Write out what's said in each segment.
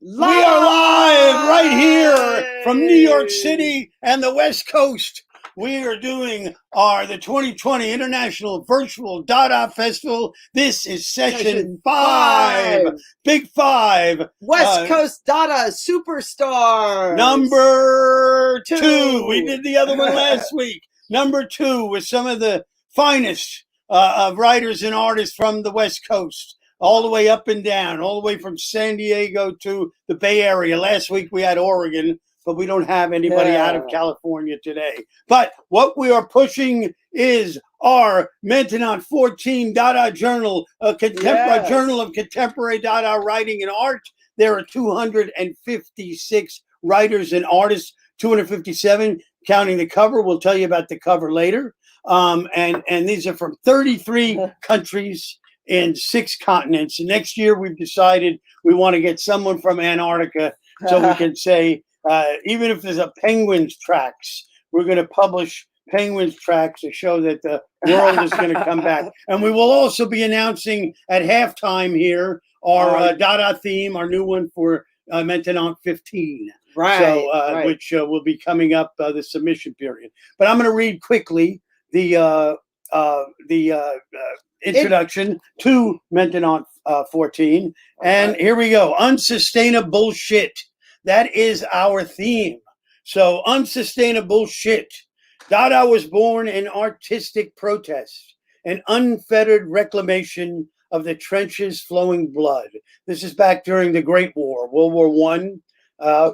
We are live right here from New York City and the West Coast. We are doing the 2020 International Virtual Dada Festival. This is session 5. Big 5. West Coast Dada Superstar. Number 2. We did the other one last week. Number 2 with some of the finest of writers and artists from the West Coast. All the way up and down, all the way from San Diego to the Bay Area. Last week we had Oregon, but we don't have anybody out of California today. But what we are pushing is our MAINTENANT 14 Dada Journal, a journal of contemporary Dada writing and art. There are 256 writers and artists, 257, counting the cover. We'll tell you about the cover later. And these are from 33 countries in 6 continents. And next year we've decided we want to get someone from Antarctica so we can say, even if there's a penguins tracks, we're going to publish penguins tracks to show that the world is going to come back. And we will also be announcing at halftime here our Dada theme, our new one for MAINTENANT 15. Right. Which will be coming up the submission period. But I'm going to read quickly the introduction to MAINTENANT 14. And here we go. Unsustainable shit. That is our theme. So unsustainable shit. Dada was born in artistic protest, an unfettered reclamation of the trenches flowing blood. This is back during the Great War, World War I.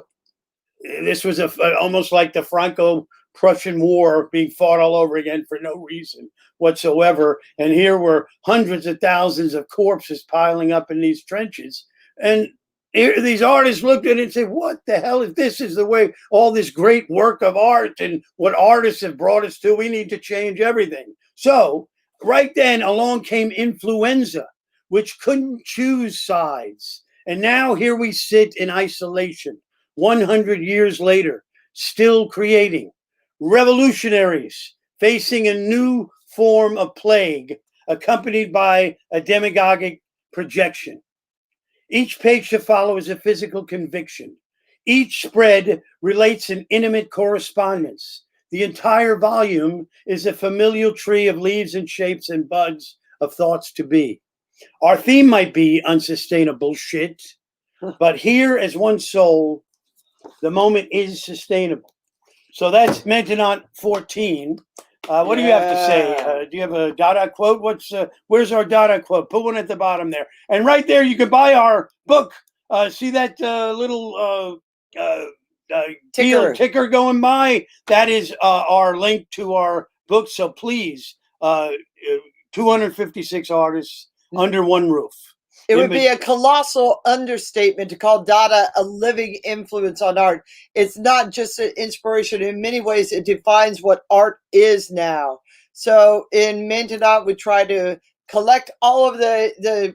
This was almost like the Franco-Prussian War being fought all over again for no reason whatsoever. And here were hundreds of thousands of corpses piling up in these trenches. And here, these artists looked at it and said, what the hell if this is the way all this great work of art and what artists have brought us to? We need to change everything. So right then along came influenza, which couldn't choose sides. And now here we sit in isolation, 100 years later, still creating. Revolutionaries facing a new form of plague, accompanied by a demagogic projection. Each page to follow is a physical conviction. Each spread relates an intimate correspondence. The entire volume is a familial tree of leaves and shapes and buds of thoughts to be. Our theme might be unsustainable shit, but here as one soul, the moment is sustainable. So that's MAINTENANT 14. What do you have to say? Do you have a Dada quote? Where's our Dada quote? Put one at the bottom there. And right there, you can buy our book. See that little ticker going by? That is our link to our book. So please, 256 artists under one roof. It would be a colossal understatement to call Dada a living influence on art. It's not just an inspiration. In many ways, it defines what art is now. So in MAINTENANT, we try to collect all of the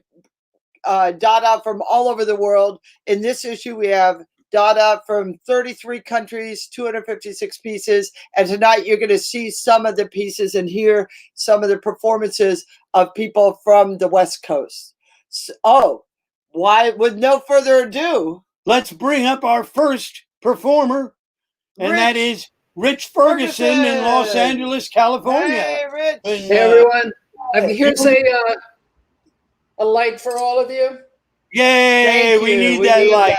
Dada from all over the world. In this issue, we have Dada from 33 countries, 256 pieces. And tonight, you're going to see some of the pieces and hear some of the performances of people from the West Coast. With no further ado, let's bring up our first performer, and that is Rich Ferguson in Los Angeles, California. Hey, Rich. Hey, everyone. I'm here to say a light for all of you. Yay, we need that light.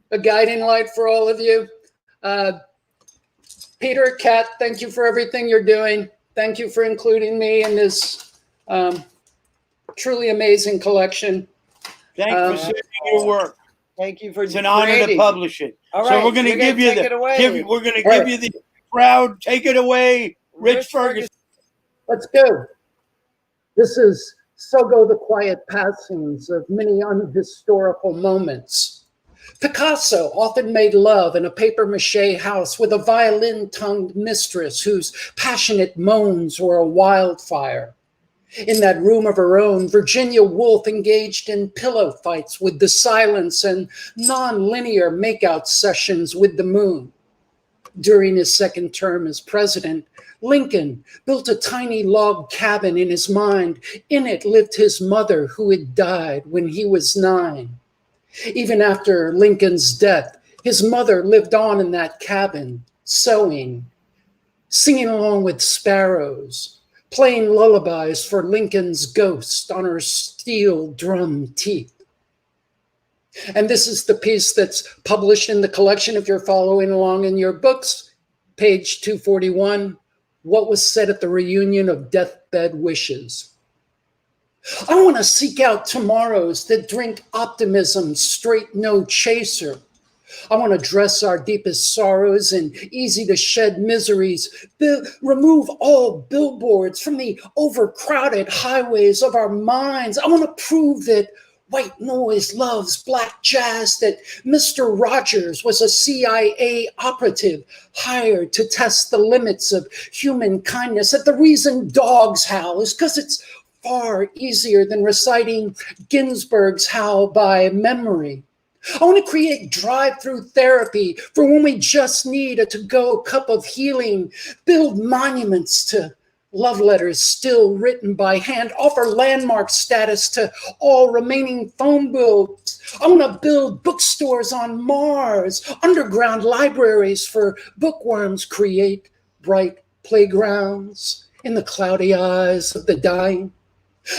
A guiding light for all of you. Peter, Kat, thank you for everything you're doing. Thank you for including me in this truly amazing collection. Thank you for sharing your work. Thank you for It's an honor to publish it. All right, so we're going to give you the crowd. Take it away, Rich Ferguson. Let's go. This is So Go the Quiet Passings of Many Unhistorical Moments. Picasso often made love in a papier-mâché house with a violin-tongued mistress whose passionate moans were a wildfire. In that room of her own, Virginia Woolf engaged in pillow fights with the silence and non-linear makeout sessions with the moon. During his second term as president, Lincoln built a tiny log cabin in his mind. In it lived his mother, who had died when he was 9. Even after Lincoln's death, his mother lived on in that cabin, sewing, singing along with sparrows, playing lullabies for Lincoln's ghost on her steel drum teeth. And this is the piece that's published in the collection, if you're following along in your books, page 241, What Was Said at the Reunion of Deathbed Wishes. I want to seek out tomorrows that drink optimism, straight no chaser. I want to dress our deepest sorrows in easy to shed miseries, remove all billboards from the overcrowded highways of our minds. I want to prove that white noise loves black jazz, that Mr. Rogers was a CIA operative hired to test the limits of human kindness, that the reason dogs howl is because it's far easier than reciting Ginsberg's Howl by memory. I want to create drive-through therapy for when we just need a to-go cup of healing, build monuments to love letters still written by hand, offer landmark status to all remaining phone books. I want to build bookstores on Mars, underground libraries for bookworms, create bright playgrounds in the cloudy eyes of the dying.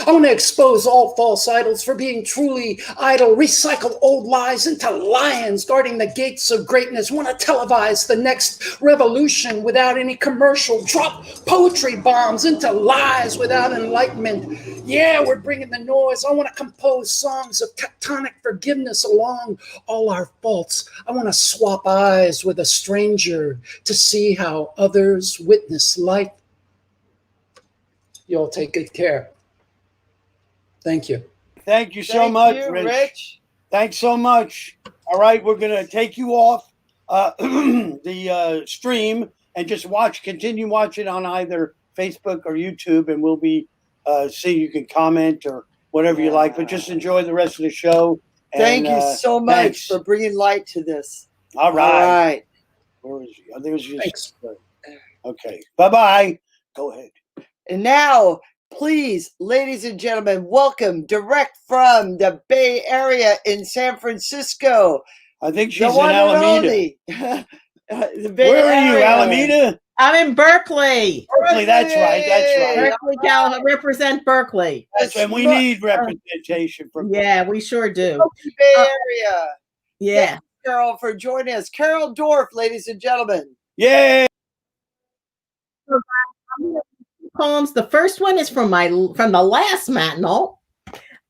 I want to expose all false idols for being truly idle, recycle old lies into lions guarding the gates of greatness, want to televise the next revolution without any commercial, drop poetry bombs into lies without enlightenment. Yeah, we're bringing the noise. I want to compose songs of tectonic forgiveness along all our faults. I want to swap eyes with a stranger to see how others witness life. You all take good care. Thank you. Thank you so much, Rich. Thanks so much. All right, we're going to take you off the stream and just continue watching on either Facebook or YouTube, and we'll be see you can comment or whatever you like, but just enjoy the rest of the show. Thank you so much for bringing light to this. All right. Where is he? Oh, there's your. Thanks. Okay. Bye-bye. Go ahead. And now, please, ladies and gentlemen, welcome direct from the Bay Area in San Francisco. I think she's in Alameda. Where are you, Alameda? I'm in Berkeley. Berkeley, that's right. Berkeley, Cal, represent Berkeley. That's right. We need representation from. Yeah, we sure do. Bay Area. Yeah. Thanks, Carol, for joining us. Carol Dorf, ladies and gentlemen. Yay! Poems. The first one is from the last matinal,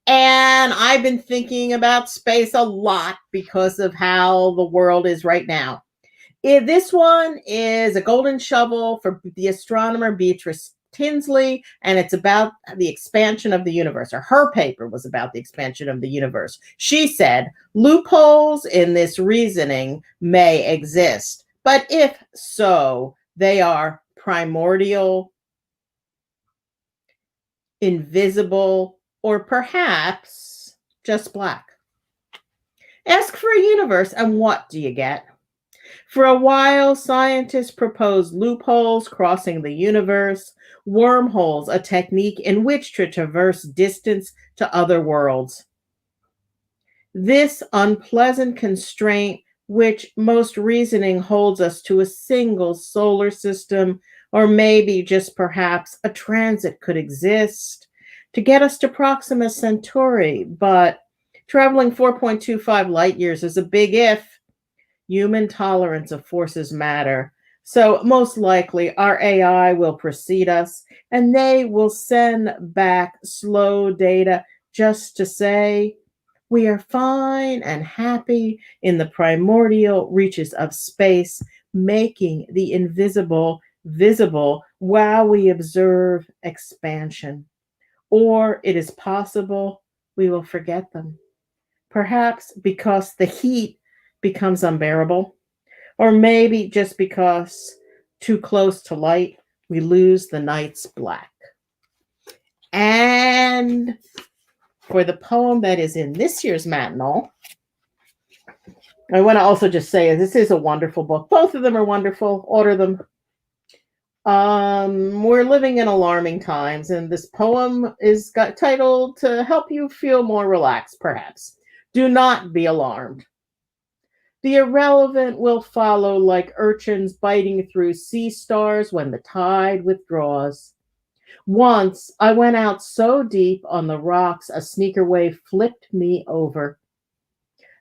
and I've been thinking about space a lot because of how the world is right now. This one is a golden shovel for the astronomer Beatrice Tinsley, and it's about the expansion of the universe, or her paper was about the expansion of the universe. She said, loopholes in this reasoning may exist, but if so, they are primordial, invisible, or perhaps just black. Ask for a universe, and what do you get? For a while, scientists proposed loopholes crossing the universe, wormholes, a technique in which to traverse distance to other worlds. This unpleasant constraint, which most reasoning holds us to a single solar system, or maybe just perhaps a transit could exist to get us to Proxima Centauri, but traveling 4.25 light years is a big if. Human tolerance of forces matter. So most likely our AI will precede us, and they will send back slow data just to say, we are fine and happy in the primordial reaches of space, making the invisible visible while we observe expansion. Or it is possible we will forget them, perhaps because the heat becomes unbearable, or maybe just because too close to light, we lose the night's black. And for the poem that is in this year's matinal, I want to also just say this is a wonderful book. Both of them are wonderful. Order them. We're living in alarming times, and this poem is titled To Help You Feel More Relaxed, perhaps. Do not be alarmed. The irrelevant will follow like urchins biting through sea stars when the tide withdraws. Once I went out so deep on the rocks a sneaker wave flipped me over.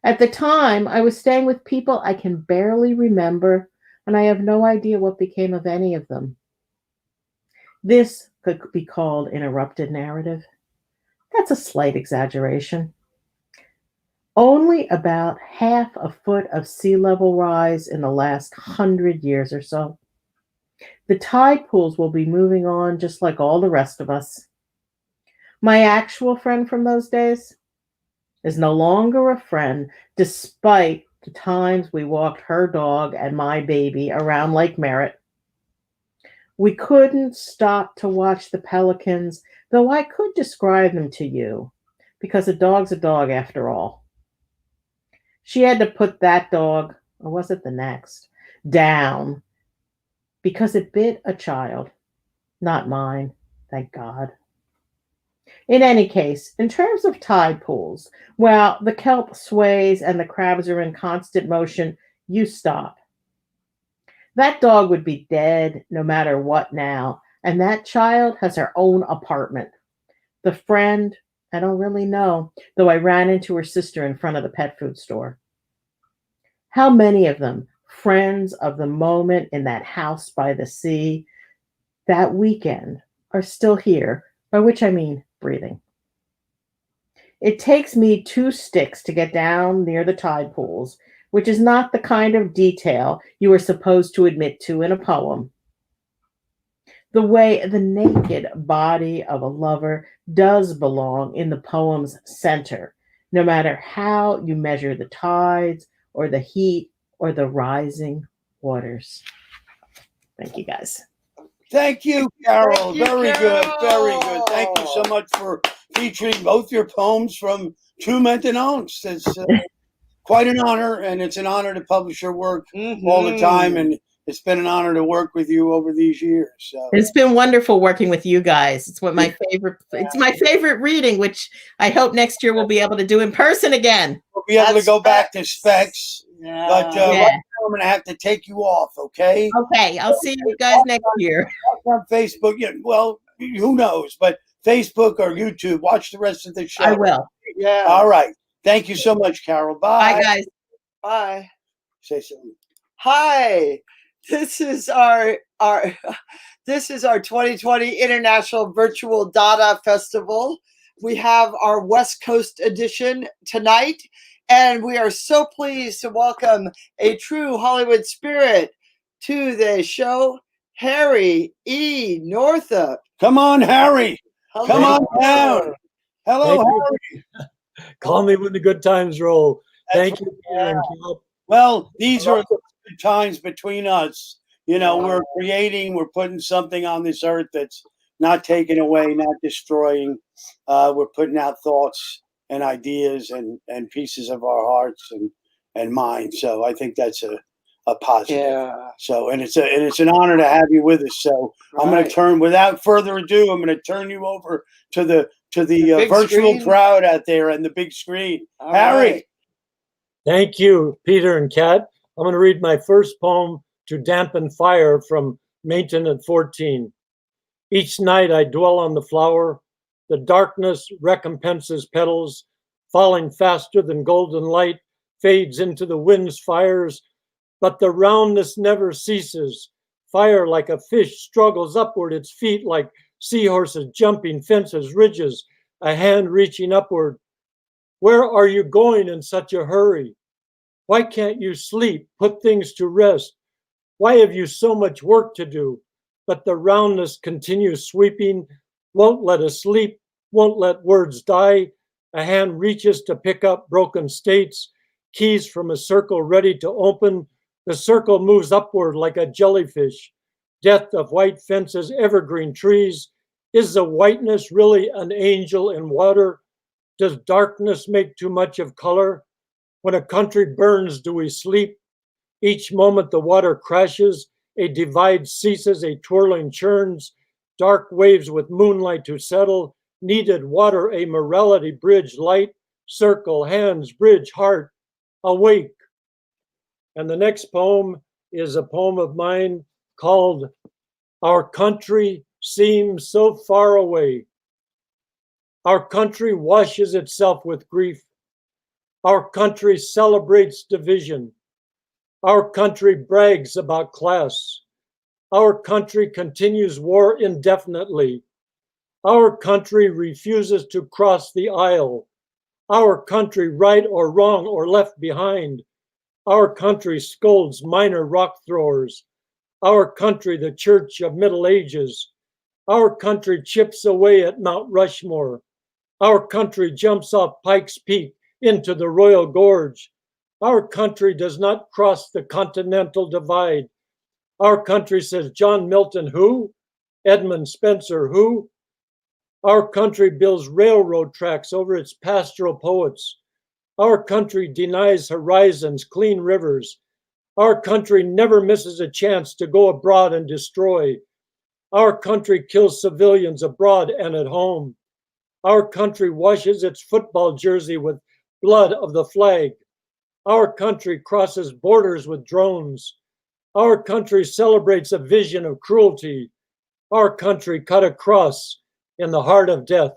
At the time, I was staying with people I can barely remember, and I have no idea what became of any of them. This could be called interrupted narrative. That's a slight exaggeration. Only about half a foot of sea level rise in the last 100 years or so. The tide pools will be moving on just like all the rest of us. My actual friend from those days is no longer a friend, despite the times we walked her dog and my baby around Lake Merritt. We couldn't stop to watch the pelicans, though I could describe them to you, because a dog's a dog after all. She had to put that dog, or was it the next, down because it bit a child. Not mine, thank God. In any case, in terms of tide pools, while the kelp sways and the crabs are in constant motion, you stop. That dog would be dead no matter what now, and that child has her own apartment. The friend, I don't really know, though I ran into her sister in front of the pet food store. How many of them, friends of the moment in that house by the sea, that weekend, are still here, by which I mean breathing. It takes me 2 sticks to get down near the tide pools, which is not the kind of detail you are supposed to admit to in a poem. The way the naked body of a lover does belong in the poem's center, no matter how you measure the tides or the heat or the rising waters. Thank you, guys. Thank you, Carol. Thank you, Very good. Very good. Carol. Thank you so much for featuring both your poems from two Maintenance. It's quite an honor, and it's an honor to publish your work all the time. And it's been an honor to work with you over these years. So. It's been wonderful working with you guys. It's what my favorite. It's my favorite reading, which I hope next year we'll be able to do in person again. We'll be able to go back to specs, Yeah. but right now I'm going to have to take you off. Okay. Okay, I'll see you guys next year. On Facebook, yeah, well, who knows? But Facebook or YouTube, watch the rest of the show. I will. Yeah. All right. Thank you so much, Carol. Bye. Bye, guys. Bye. Say something. Hi. This is our 2020 International Virtual Dada Festival. We have our West Coast edition tonight, and we are so pleased to welcome a true Hollywood spirit to the show, Harry E. Northup. Come on, Harry. Hello. Come on down. Hello, Thank you. Harry. Call me when the good times roll. That's Thank you, Peter and Cal. Well, these are the good times between us. You know, we're creating, we're putting something on this earth that's not taken away, not destroying. We're putting out thoughts and ideas and pieces of our hearts and minds. So I think that's a positive. Yeah. So and it's an honor to have you with us. So I'm going to turn, without further ado, I'm going to turn you over to the big virtual screen. crowd out there and the big screen. All Harry. right. Thank you, Peter and Kat. I'm going to read my first poem, To Dampen Fire, from Maintenance 14. Each night I dwell on the flower. The darkness recompenses petals, falling faster than golden light fades into the wind's fires. But the roundness never ceases. Fire like a fish struggles upward, its feet like seahorses jumping fences, ridges, a hand reaching upward. Where are you going in such a hurry? Why can't you sleep, put things to rest? Why have you so much work to do? But the roundness continues sweeping, won't let us sleep, won't let words die. A hand reaches to pick up broken states, keys from a circle ready to open. The circle moves upward like a jellyfish. Death of white fences, evergreen trees. Is the whiteness really an angel in water? Does darkness make too much of color? When a country burns, do we sleep? Each moment the water crashes, a divide ceases, a twirling churns, dark waves with moonlight to settle, needed water, a morality bridge light, circle, hands, bridge, heart, awake. And the next poem is a poem of mine called Our Country Seems So Far Away. Our country washes itself with grief. Our country celebrates division. Our country brags about class. Our country continues war indefinitely. Our country refuses to cross the aisle. Our country, right or wrong or left behind. Our country scolds minor rock throwers. Our country, the church of Middle Ages. Our country chips away at Mount Rushmore. Our country jumps off Pikes Peak into the Royal Gorge. Our country does not cross the continental divide. Our country says John Milton who? Edmund Spencer who? Our country builds railroad tracks over its pastoral poets. Our country denies horizons, clean rivers. Our country never misses a chance to go abroad and destroy. Our country kills civilians abroad and at home. Our country washes its football jersey with blood of the flag. Our country crosses borders with drones. Our country celebrates a vision of cruelty. Our country cut across in the heart of death.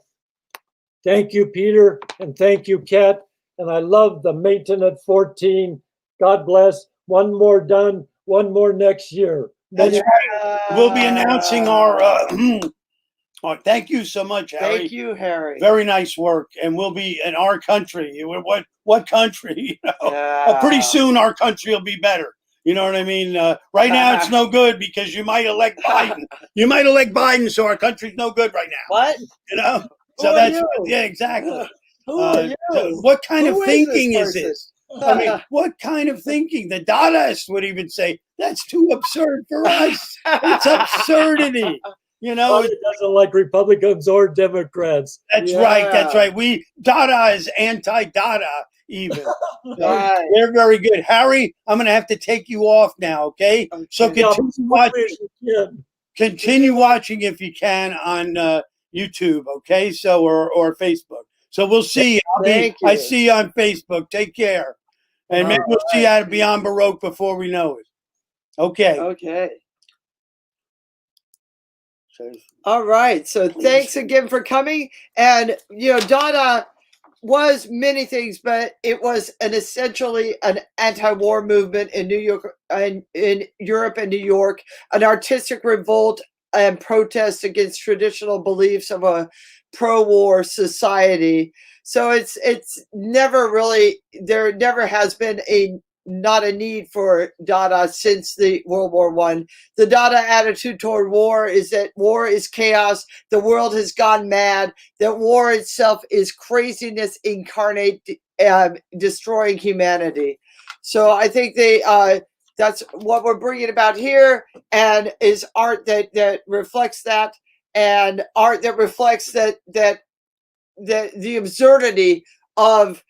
Thank you, Peter, and thank you, Kat. And I love the MAINTENANT 14. God bless. One more done, one more next year. That's right. We'll be announcing our. Thank you so much, Harry. Thank you, Harry. Very nice work, and we'll be in our country. What country? You know? Pretty soon, our country will be better. You know what I mean? Right now, it's no good because you might elect Biden. You might elect Biden, so our country's no good right now. What? You know? Who So are that's you? yeah, exactly. Who are you? What kind Who of is thinking this is this? I mean, what kind of thinking? The Dadaists would even say that's too absurd for us. It's absurdity. You know, It doesn't like Republicans or Democrats. that's right. That's right. Dada is anti-Dada even. Right. They're very good. Harry, I'm going to have to take you off now. Okay. So continue watching if you can on YouTube. Okay. So or Facebook. So we'll see. I see you on Facebook. Take care, and maybe we'll see you at Beyond Baroque before we know it. Okay. Okay. All right. So thanks again for coming. And, Dada was many things, but it was essentially an anti-war movement in New York and in Europe and New York, an artistic revolt and protest against traditional beliefs of a pro-war society. So it's never really, there never has been not a need for Dada since the World War I. The Dada attitude toward war is that war is chaos. The world has gone mad. That war itself is craziness incarnate, destroying humanity. So I think that's what we're bringing about here, and is art that reflects that, and art that reflects that the absurdity of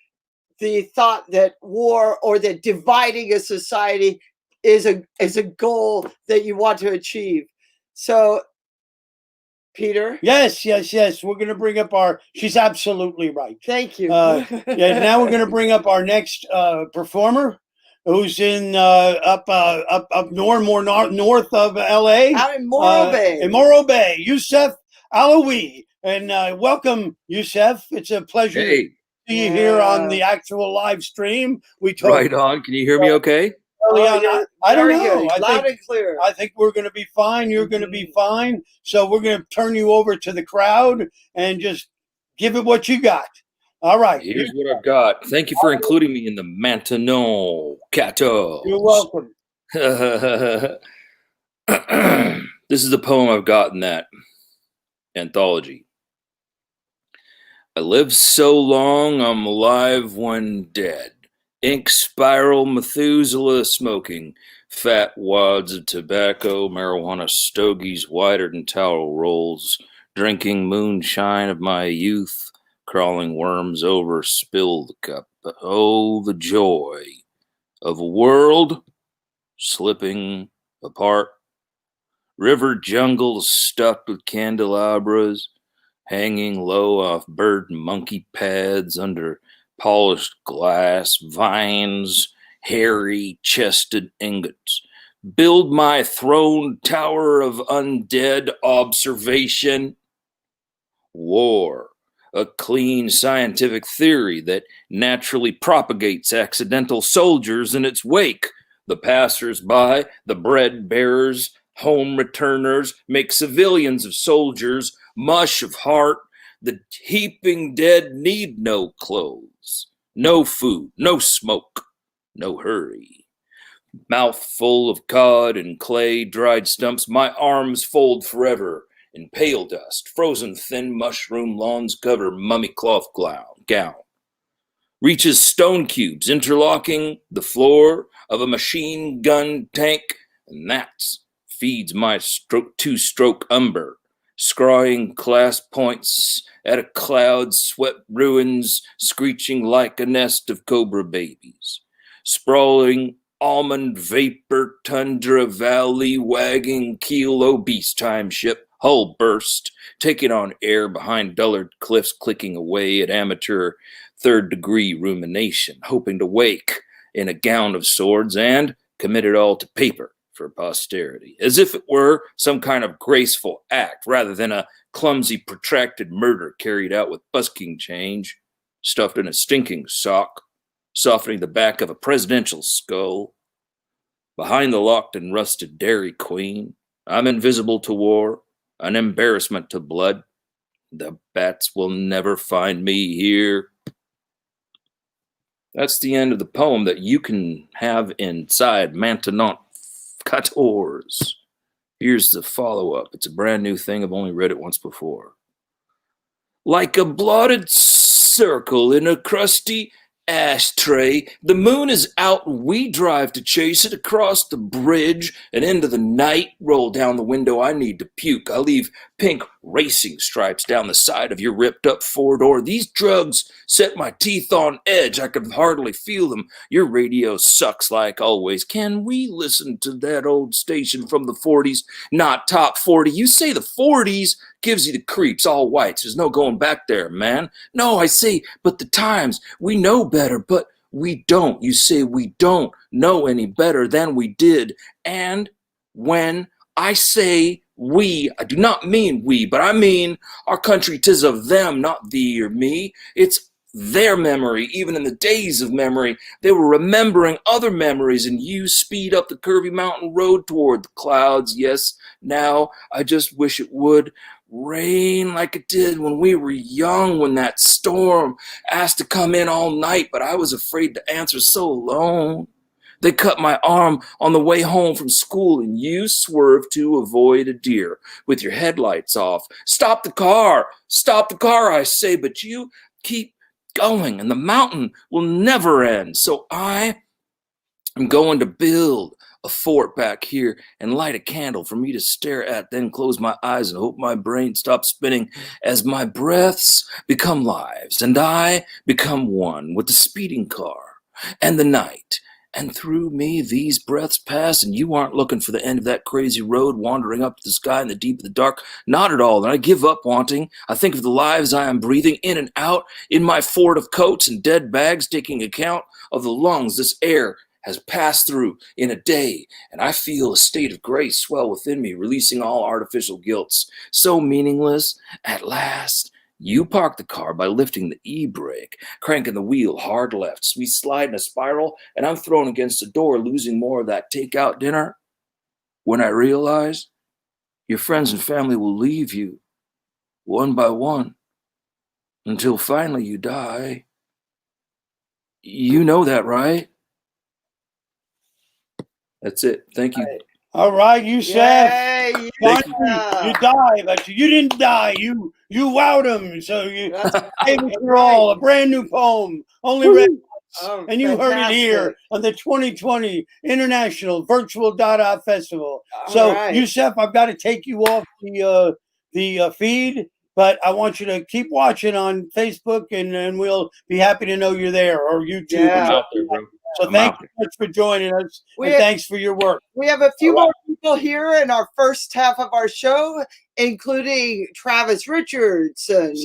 the thought that war or that dividing a society is a goal that you want to achieve. So, Peter? Yes. We're going to bring up she's absolutely right. Thank you. Now we're going to bring up our next performer, who's in up north, more north of LA. Out in Morro Bay. In Morro Bay, Yousef Alawi. And welcome, Youssef. It's a pleasure. Hey. See you here on the actual live stream. We talked right on. Can you hear me okay? early on. I don't know. Loud and clear. I think we're going to be fine. You're going to be fine. So we're going to turn you over to the crowd and just give it what you got. All right. Here's what I've got. Thank you for including me in the Maintenance Chapter. You're welcome. This is the poem I've got in that anthology. I lived so long, I'm alive when dead. Ink spiral, Methuselah smoking. Fat wads of tobacco, marijuana stogies wider than towel rolls. Drinking moonshine of my youth. Crawling worms over spilled cup. But oh, the joy of a world slipping apart. River jungles stuffed with candelabras. Hanging low off bird and monkey pads under polished glass, vines, hairy chested ingots. Build my throne tower of undead observation. War, a clean scientific theory that naturally propagates accidental soldiers in its wake. The passers-by, the bread bearers, home returners make civilians of soldiers, mush of heart. The heaping dead need no clothes, no food, no smoke, no hurry. Mouth full of cod and clay, dried stumps, my arms fold forever in pale dust. Frozen thin mushroom lawns cover mummy cloth gown. Reaches stone cubes interlocking the floor of a machine gun tank, and that feeds my two-stroke umber, scrying class points at a cloud swept ruins, screeching like a nest of cobra babies. Sprawling almond vapor tundra valley wagging keel obese time ship, hull burst, taking on air behind dullard cliffs, clicking away at amateur third-degree rumination, hoping to wake in a gown of swords and commit it all to paper for posterity, as if it were some kind of graceful act rather than a clumsy, protracted murder carried out with busking change, stuffed in a stinking sock, softening the back of a presidential skull. Behind the locked and rusted Dairy Queen, I'm invisible to war, an embarrassment to blood. The bats will never find me here. That's the end of the poem that you can have inside MAINTENANT 14. Here's the follow-up. It's a brand new thing. I've only read it once before. Like a blotted circle in a crusty ashtray, the moon is out and we drive to chase it across the bridge and into the night. Roll down the window, I need to puke. I leave pink racing stripes down the side of your ripped up four-door. These drugs set my teeth on edge. I could hardly feel them. Your radio sucks like always. Can we listen to that old station from the 40s? Not top 40. You say the 40s gives you the creeps, all whites. There's no going back there, man. No, I say, but the times, we know better, but we don't. You say we don't know any better than we did. And when I say we, I do not mean we, but I mean our country. 'Tis of them, not thee or me. It's their memory. Even in the days of memory, they were remembering other memories, and you speed up the curvy mountain road toward the clouds. Yes, now I just wish it would rain like it did when we were young, when that storm asked to come in all night, but I was afraid to answer, so alone. They cut my arm on the way home from school, and you swerved to avoid a deer with your headlights off. Stop the car, I say, but you keep going, and the mountain will never end. So I am going to build a fort back here and light a candle for me to stare at, then close my eyes and hope my brain stops spinning as my breaths become lives and I become one with the speeding car and the night. And through me these breaths pass, and you aren't looking for the end of that crazy road wandering up to the sky in the deep of the dark. Not at all. And I give up wanting. I think of the lives I am breathing in and out in my fort of coats and dead bags, taking account of the lungs this air has passed through in a day, and I feel a state of grace swell within me, releasing all artificial guilts. So meaningless, at last, you park the car by lifting the e-brake, cranking the wheel hard left. We slide in a spiral, and I'm thrown against the door, losing more of that takeout dinner. When I realize your friends and family will leave you, one by one, until finally you die. You know that, right? That's it. Thank you. All right, Youssef. Yay, Finally, yeah. you died, but you didn't die. You wowed him. So you gave it your all. A brand new poem, only read once, Oh, and you heard it here fantastic. on the 2020 International Virtual Dada Festival. All So, right. Youssef, I've got to take you off the feed, but I want you to keep watching on Facebook, and we'll be happy to know you're there, or YouTube. Yeah. I'm out there, bro. So I'm thank out. you much for joining us, We and have- thanks for your work. We have a few more people here in our first half of our show, including Travis Richardson,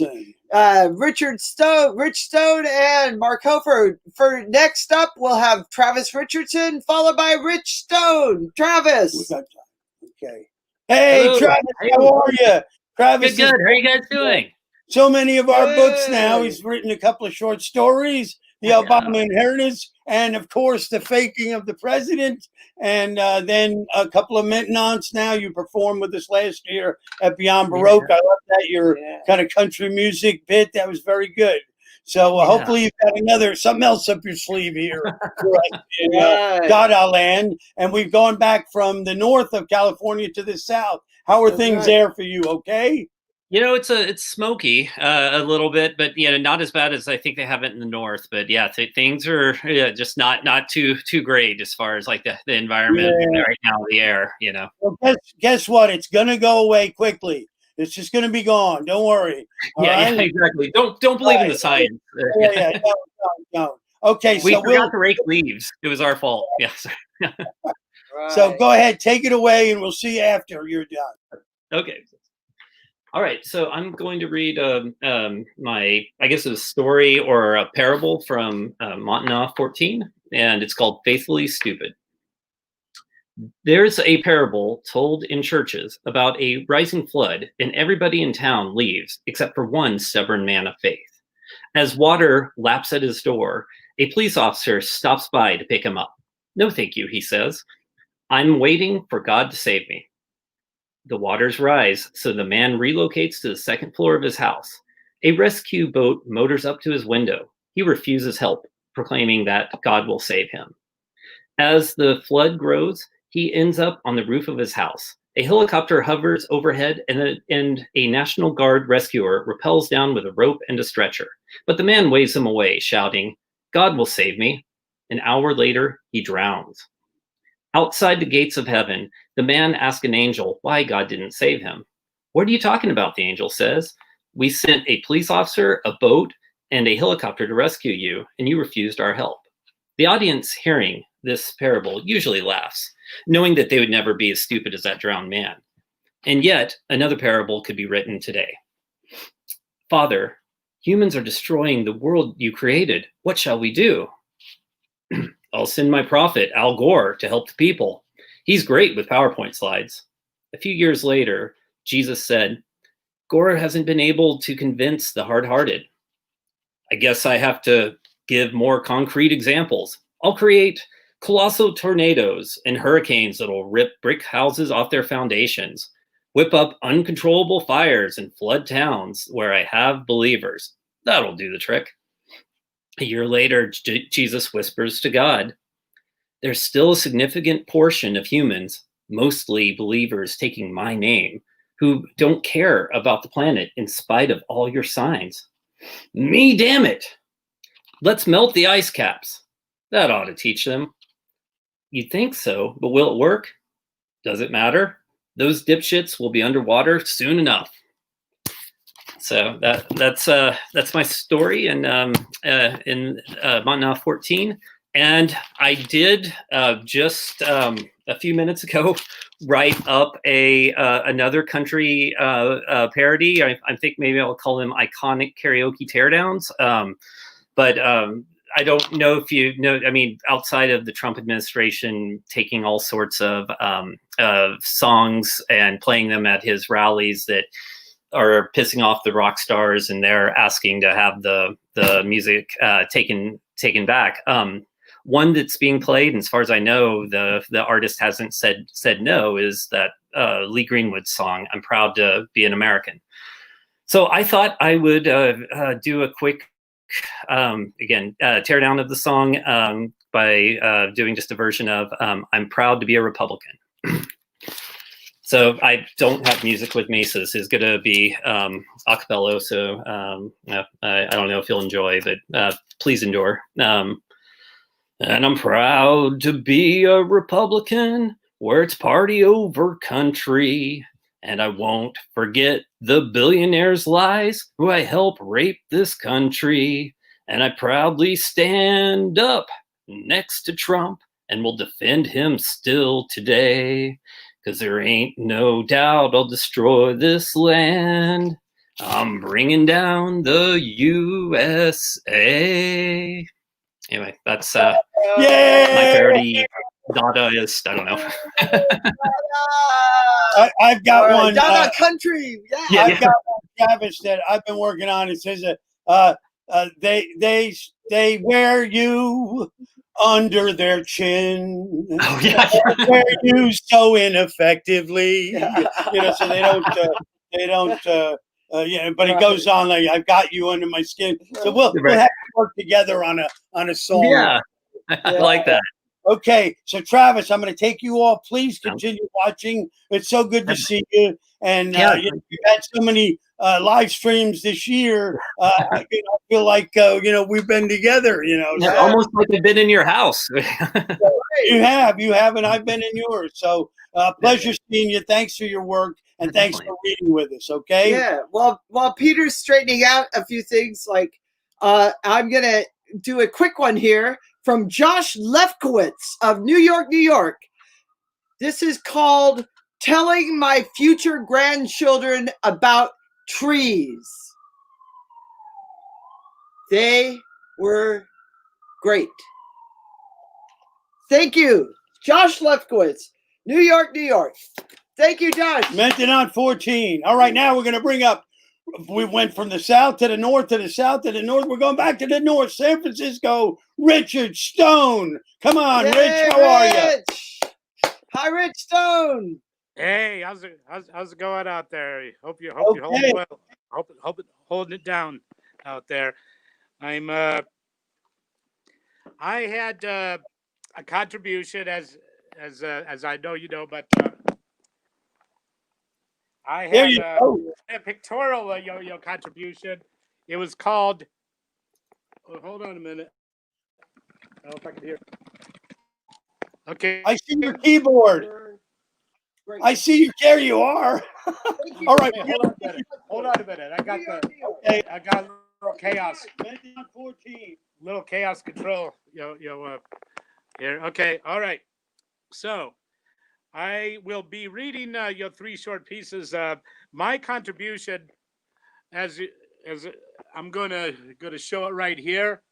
Rich Stone, and Mark Hoefer. For next up, we'll have Travis Richardson, followed by Rich Stone. Travis. Okay. Hey, Hello. Travis, Hey. how are you? Travis Good. is How are you guys doing? so many of our books now. Good. He's written a couple of short stories, The Obama Inheritance, and of course, The Faking of the President, and then a couple of Maintenance. Now you performed with us last year at Beyond Baroque. I love that, your kind of country music bit. That was very good. So hopefully you've got something else up your sleeve here for us in Dada land. And we've gone back from the north of California to the south. How are things there for you? Okay? You know, it's smoky a little bit, but not as bad as I think they have it in the north. But yeah, things are just not too great as far as like the environment right now, the air. Well, guess what? It's gonna go away quickly. It's just gonna be gone. Don't worry. Yeah, exactly. Don't believe in the science. Don't. Okay, We so forgot to rake leaves. It was our fault. Yes. So go ahead, take it away, and we'll see you after you're done. Okay. All right, so I'm going to read my, I guess, a story or a parable from Montagnard 14, and it's called Faithfully Stupid. There's a parable told in churches about a rising flood, and everybody in town leaves except for one stubborn man of faith. As water laps at his door, a police officer stops by to pick him up. No, thank you, he says. I'm waiting for God to save me. The waters rise, so the man relocates to the second floor of his house. A rescue boat motors up to his window. He refuses help, proclaiming that God will save him. As the flood grows, he ends up on the roof of his house. A helicopter hovers overhead, and a National Guard rescuer rappels down with a rope and a stretcher. But the man waves him away, shouting, God will save me. An hour later, he drowns. Outside the gates of heaven, the man asks an angel why God didn't save him. What are you talking about? The angel says. We sent a police officer, a boat, and a helicopter to rescue you, and you refused our help. The audience hearing this parable usually laughs, knowing that they would never be as stupid as that drowned man. And yet, another parable could be written today. Father, humans are destroying the world you created. What shall we do? I'll send my prophet, Al Gore, to help the people. He's great with PowerPoint slides. A few years later, Jesus said, Gore hasn't been able to convince the hard-hearted. I guess I have to give more concrete examples. I'll create colossal tornadoes and hurricanes that'll rip brick houses off their foundations, whip up uncontrollable fires and flood towns where I have believers. That'll do the trick. A year later, Jesus whispers to God, there's still a significant portion of humans, mostly believers taking my name, who don't care about the planet in spite of all your signs. Me, damn it! Let's melt the ice caps. That ought to teach them. You'd think so, but will it work? Does it matter? Those dipshits will be underwater soon enough. So that's my story in Montagnard 14. And I did just a few minutes ago write up another country parody. I think maybe I'll call them iconic karaoke teardowns. But I don't know if you know, I mean, outside of the Trump administration taking all sorts of songs and playing them at his rallies that are pissing off the rock stars, and they're asking to have the music taken back. One that's being played, and as far as I know, the artist hasn't said no, is that Lee Greenwood song, "I'm Proud to Be an American." So I thought I would do a quick tear down of the song by doing just a version of "I'm Proud to Be a Republican." So I don't have music with me, so this is going to be a cappella. So I don't know if you'll enjoy, but please endure. And I'm proud to be a Republican where it's party over country. And I won't forget the billionaires' lies who I help rape this country. And I proudly stand up next to Trump, and will defend him still today. 'Cause there ain't no doubt I'll destroy this land. I'm bringing down the USA. Anyway, that's my Yay! parody Dadaist. I don't know. I've got All right, one. Dada country. Yeah. I've got one, Travis, that I've been working on. It says they wear you under their chin. Oh yeah. Wear you so ineffectively. So they don't. But it goes on like I've got you under my skin. So we'll have to work together on a song. Yeah, I like that. Okay, so Travis, I'm going to take you off. Please continue watching. It's so good to see you. And you've had so many live streams this year. I feel like we've been together. So. Almost like I've been in your house. You have, and I've been in yours. So pleasure seeing you. Thanks for your work, and thanks for reading with us. Okay. Yeah. While Peter's straightening out a few things, like I'm gonna do a quick one here from Josh Lefkowitz of New York, New York. This is called "Telling My Future Grandchildren About Trees." They were great. Thank you, Josh Lefkowitz, New York, New York. Thank you, Josh. Maintenance 14. All right, now we're going to bring up, we went from the south to the north to the south to the north. We're going back to the north, San Francisco. Richard Stone. Come on, Yay, Rich, how are you? Hi, Rich Stone. Hey, how's it going out there? Hope you're holding well. Hope holding it down out there. I had a contribution as I know you know, but I had a pictorial contribution. It was called. Oh, hold on a minute. I don't know if I can hear. Okay. I see your keyboard. I see you. There you are. All right. Okay, hold on a minute. I got a little chaos. 14. Little chaos control. Here. Okay. All right. So I will be reading your three short pieces. My contribution, as I'm gonna show it right here.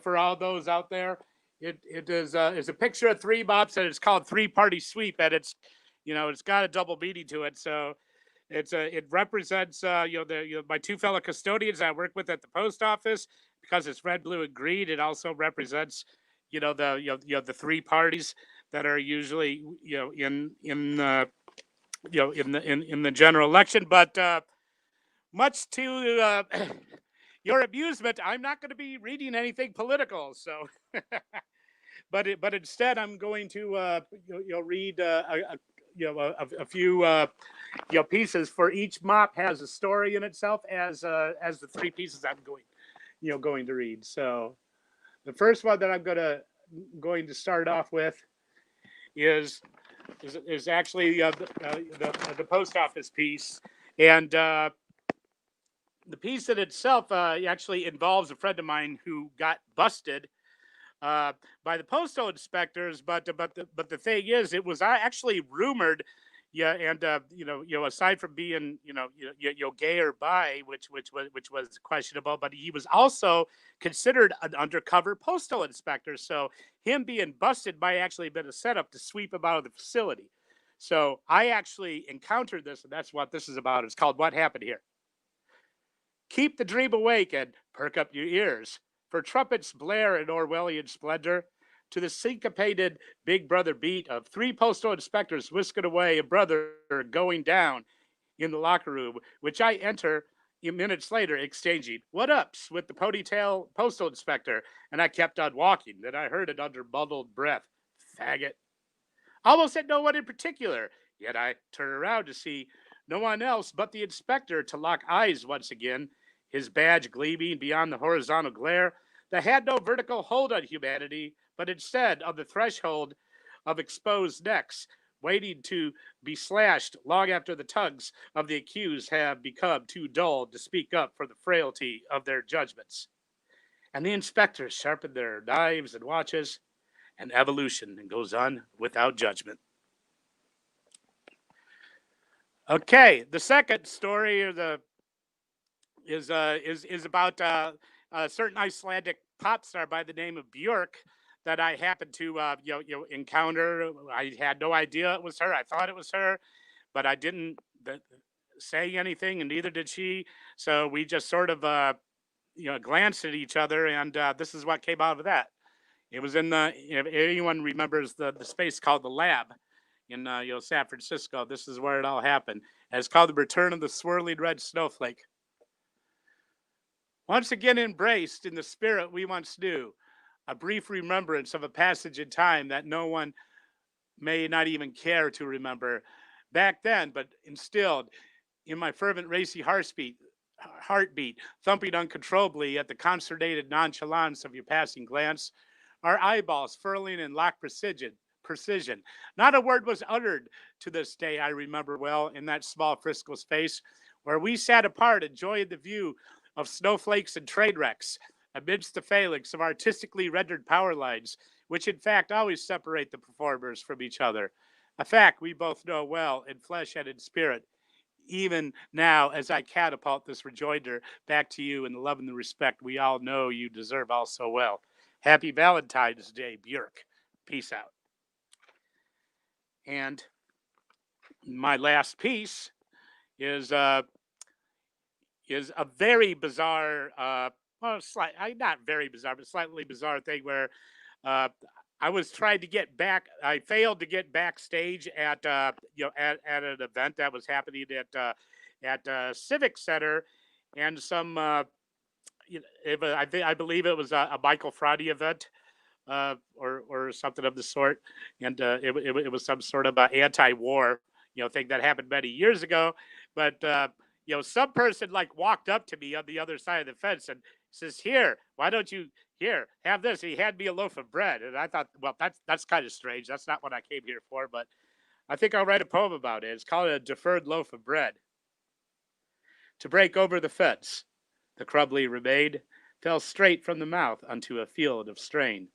For all those out there, it is a picture of three bops, and it's called Three Party Sweep, and it's got a double meaning to it. So it represents my two fellow custodians I work with at the post office, because it's red, blue, and green. It also represents the three parties that are usually in the general election. But much to your amusement, I'm not going to be reading anything political. So, but instead, I'm going to read a few pieces. For each mop has a story in itself, as the three pieces I'm going to read. So, the first one that I'm going to start off with is actually the post office piece, and the piece in itself actually involves a friend of mine who got busted by the postal inspectors. But the thing is, it was actually rumored, and aside from being gay or bi, which was questionable, but he was also considered an undercover postal inspector. So him being busted might actually have been a setup to sweep him out of the facility. So I actually encountered this, and that's what this is about. It's called "What Happened Here." Keep the dream awake and perk up your ears, for trumpets blare in Orwellian splendor, to the syncopated Big Brother beat of three postal inspectors whisking away a brother going down in the locker room, which I enter minutes later exchanging "what ups" with the ponytail postal inspector, and I kept on walking. Then I heard it under muddled breath, "Faggot." Almost at no one in particular, yet I turn around to see no one else but the inspector to lock eyes once again, his badge gleaming beyond the horizontal glare that had no vertical hold on humanity, but instead of the threshold of exposed necks, waiting to be slashed long after the tongues of the accused have become too dull to speak up for the frailty of their judgments. And the inspectors sharpened their knives and watches. and evolution, and goes on without judgment. Okay, the second story is about a certain Icelandic pop star by the name of Bjork that I happened to encounter. I had no idea it was her. I thought it was her, but I didn't say anything, and neither did she. So we just sort of glanced at each other, and this is what came out of that. It was in the, if anyone remembers the space called the Lab in San Francisco, this is where it all happened. And it's called The Return of the Swirly Red Snowflake. Once again embraced in the spirit we once knew, a brief remembrance of a passage in time that no one may not even care to remember back then, but instilled in my fervent racy heartbeat, thumping uncontrollably at the concernated nonchalance of your passing glance, our eyeballs furling in lock precision. Not a word was uttered to this day, I remember well, in that small Frisco space where we sat apart, enjoying the view of snowflakes and train wrecks amidst the phalanx of artistically rendered power lines, which in fact always separate the performers from each other. A fact we both know well in flesh and in spirit, even now as I catapult this rejoinder back to you in the love and the respect we all know you deserve all so well. Happy Valentine's Day, Bjork. Peace out. And my last piece is a very bizarre, not very bizarre, but slightly bizarre thing where I was trying to get back. I failed to get backstage at at an event that was happening at Civic Center, and some I believe it was a Michael Fraude event. Or something of the sort, and it was some sort of anti-war thing that happened many years ago. But some person like walked up to me on the other side of the fence and says, "Here, why don't you have this?" And he had me a loaf of bread, and I thought, well, that's kind of strange. That's not what I came here for, but I think I'll write a poem about it. It's called A Deferred Loaf of Bread. To break over the fence, the crumbly remain fell straight from the mouth unto a field of strain.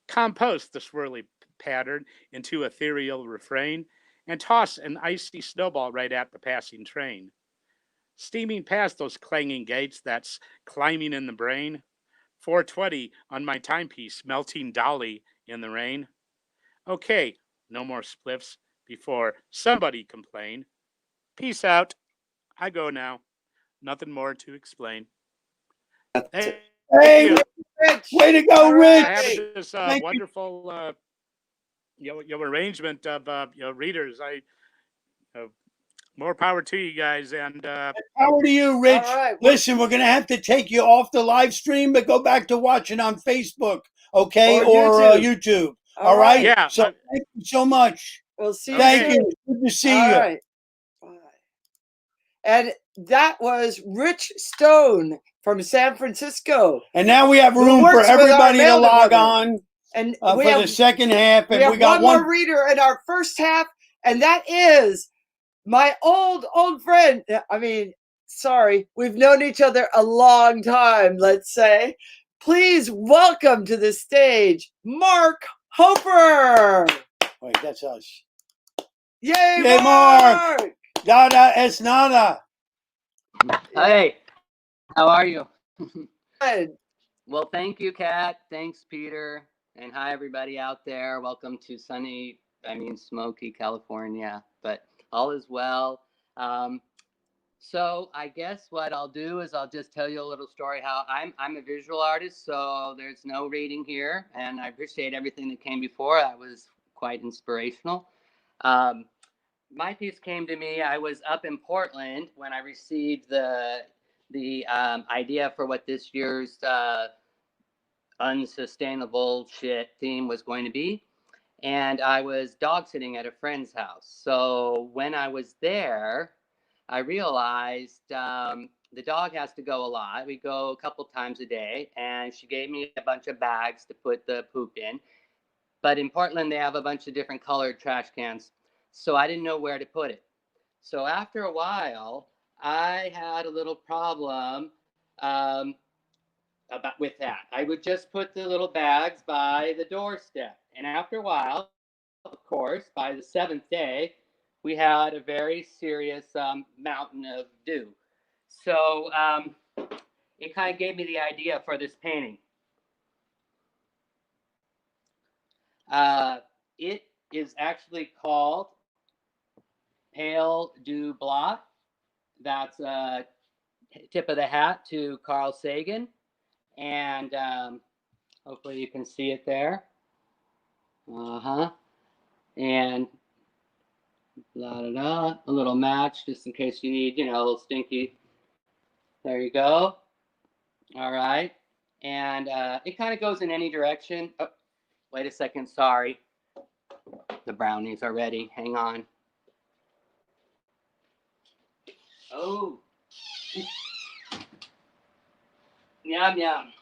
Compost the swirly pattern into ethereal refrain, and toss an icy snowball right at the passing train. Steaming past those clanging gates that's climbing in the brain, 4:20 on my timepiece, melting dolly in the rain. Okay, no more spliffs before somebody complain. Peace out. I go now. Nothing more to explain. Thank Hey, you. Rich. way to go, All Rich! right. I have this Thank you. wonderful arrangement of readers. More power to you guys, and Power to you, Rich. All right, well- Listen, we're going to have to take you off the live stream, but go back to watching on Facebook, okay, Or or YouTube. YouTube. All right? Yeah, So thank you so much. We'll see you Thank soon. you. Good to see All you. right. Bye. And that was Rich Stone from San Francisco. And now we have Who room for works with our everybody to mail log department. on And for we the have, second half. we And have we got one one. more reader in our first half, and that is my old friend. I mean, sorry, we've known each other a long time, let's say. Please welcome to the stage, Mark Hoefer. Wait, that's us. Yay, Yay, Mark. Mark! Dada es nada. Hey, how are you? Good. Well, thank you, Kat. Thanks, Peter. And hi, everybody out there. Welcome to smoky California, but all is well. So I guess what I'll do is I'll just tell you a little story how I'm a visual artist, so there's no reading here, and I appreciate everything that came before. That was quite inspirational. My piece came to me. I was up in Portland when I received the idea for what this year's unsustainable shit theme was going to be, and I was dog sitting at a friend's house. So when I was there, I realized the dog has to go a lot. We go a couple times a day, and she gave me a bunch of bags to put the poop in. But in Portland, they have a bunch of different colored trash cans, so I didn't know where to put it. So after a while, I had a little problem with that. I would just put the little bags by the doorstep. And after a while, of course, by the 7th day, we had a very serious mountain of dew. So it kind of gave me the idea for this painting. It is actually called Pale du Blas. That's a tip of the hat to Carl Sagan. And hopefully you can see it there. And a little match just in case you need, a little stinky. There you go. All right. And it kind of goes in any direction. Oh, wait a second. Sorry. The brownies are ready. Hang on. Oh. Yum, yum.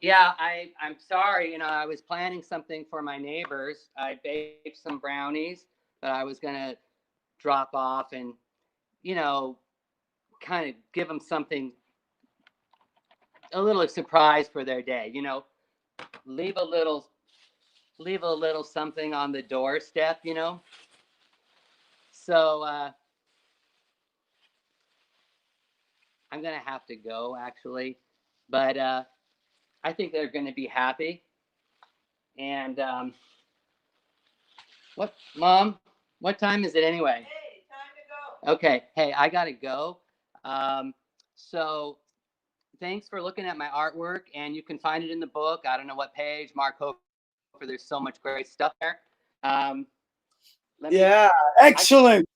Yeah, I'm sorry. I was planning something for my neighbors. I baked some brownies that I was going to drop off and, kind of give them something, a little surprise for their day. Leave a little something on the doorstep, So I'm going to have to go, actually. But I think they're going to be happy. And Mom, what time is it anyway? Hey, time to go. Okay. Hey, I got to go. So thanks for looking at my artwork, and you can find it in the book. I don't know what page, Mark Hoefer. There's so much great stuff there. Excellent.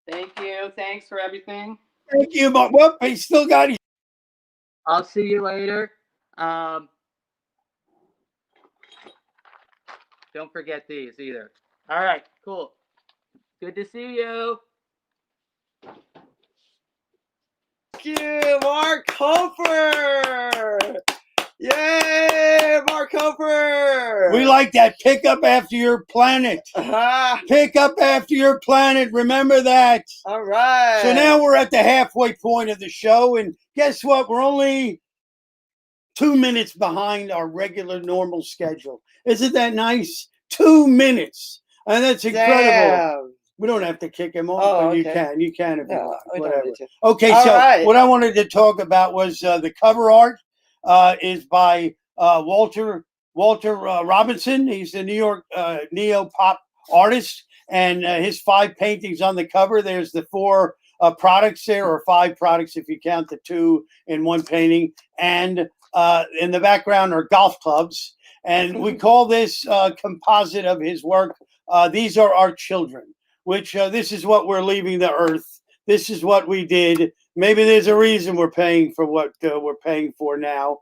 Thank you. Thanks for everything. Thank you, but well, he still got it. I'll see you later. Don't forget these either. All right, cool. Good to see you. Thank you, Mark Hoefer. Yay, Mark Hoefer. We like that. Pick up after your planet. Pick up after your planet. Remember that. All right. So now we're at the halfway point of the show, and guess what? We're only 2 minutes behind our regular normal schedule. Isn't that nice? 2 minutes. And that's incredible. Damn. We don't have to kick him off, Oh, but okay. you can if you No, like. we don't Whatever. need to. Okay, All so right. what I wanted to talk about was the cover art is by Walter Robinson. He's a New York neo-pop artist, and his 5 paintings on the cover. There's the 4 products there, or 5 products if you count the 2 in one painting, and in the background are golf clubs. And we call this composite of his work, These Are Our Children, which this is what we're leaving the earth. This is what we did. Maybe there's a reason we're paying for what we're paying for now,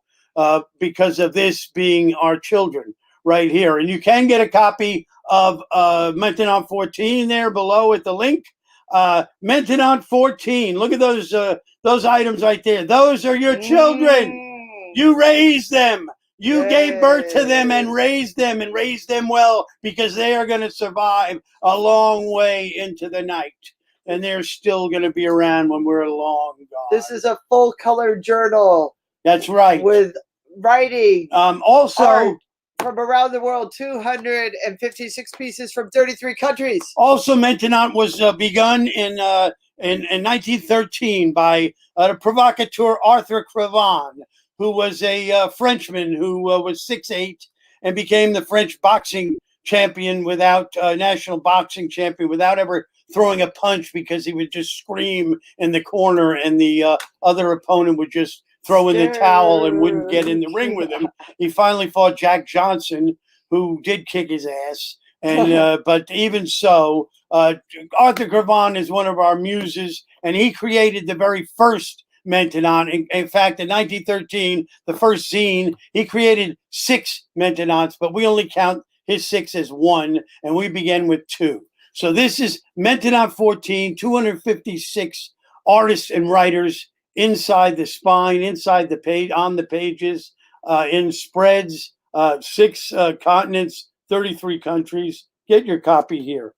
because of this being our children right here. And you can get a copy of Maintenant 14 there below at the link. Maintenant 14. Look at those items right there. Those are your children. You raised them. You gave birth to them and raised them well, because they are going to survive a long way into the night. And they're still going to be around when we're long gone. This is a full color journal. That's right. With writing. Also, art from around the world, 256 pieces from 33 countries. Also, Maintenant was begun in 1913 by the provocateur Arthur Crevin, who was a Frenchman who was 6'8" and became the French boxing champion national boxing champion without ever throwing a punch, because he would just scream in the corner and the other opponent would just throw in the towel and wouldn't get in the ring with him. He finally fought Jack Johnson, who did kick his ass. And but even so, Arthur Crevin is one of our muses, and he created the very first Maintenant. In fact, in 1913, the first zine, he created 6 Maintenants, but we only count his 6 as 1, and we began with 2. So this is Maintenant 14, 256 artists and writers inside the spine, inside the page, on the pages, in spreads, 6 continents, 33 countries. Get your copy here.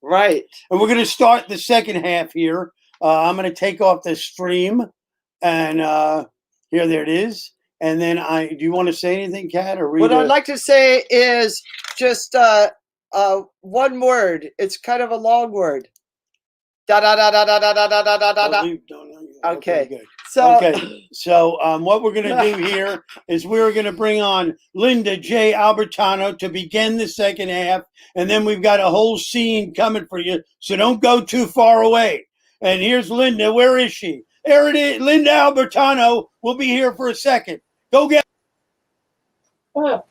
Right. And we're going to start the second half here. I'm going to take off the stream, and there it is. And then do you want to say anything, Kat, or read What it? I'd like to say is just one word. It's kind of a long word. Da da da da da da da da da da da. Okay. Good. So, Okay, so what we're going to do here is we're going to bring on Linda J. Albertano to begin the second half, and then we've got a whole scene coming for you, so don't go too far away. And here's Linda. Where is she? There it is. Linda Albertano will be here for a second. Go get. Oh,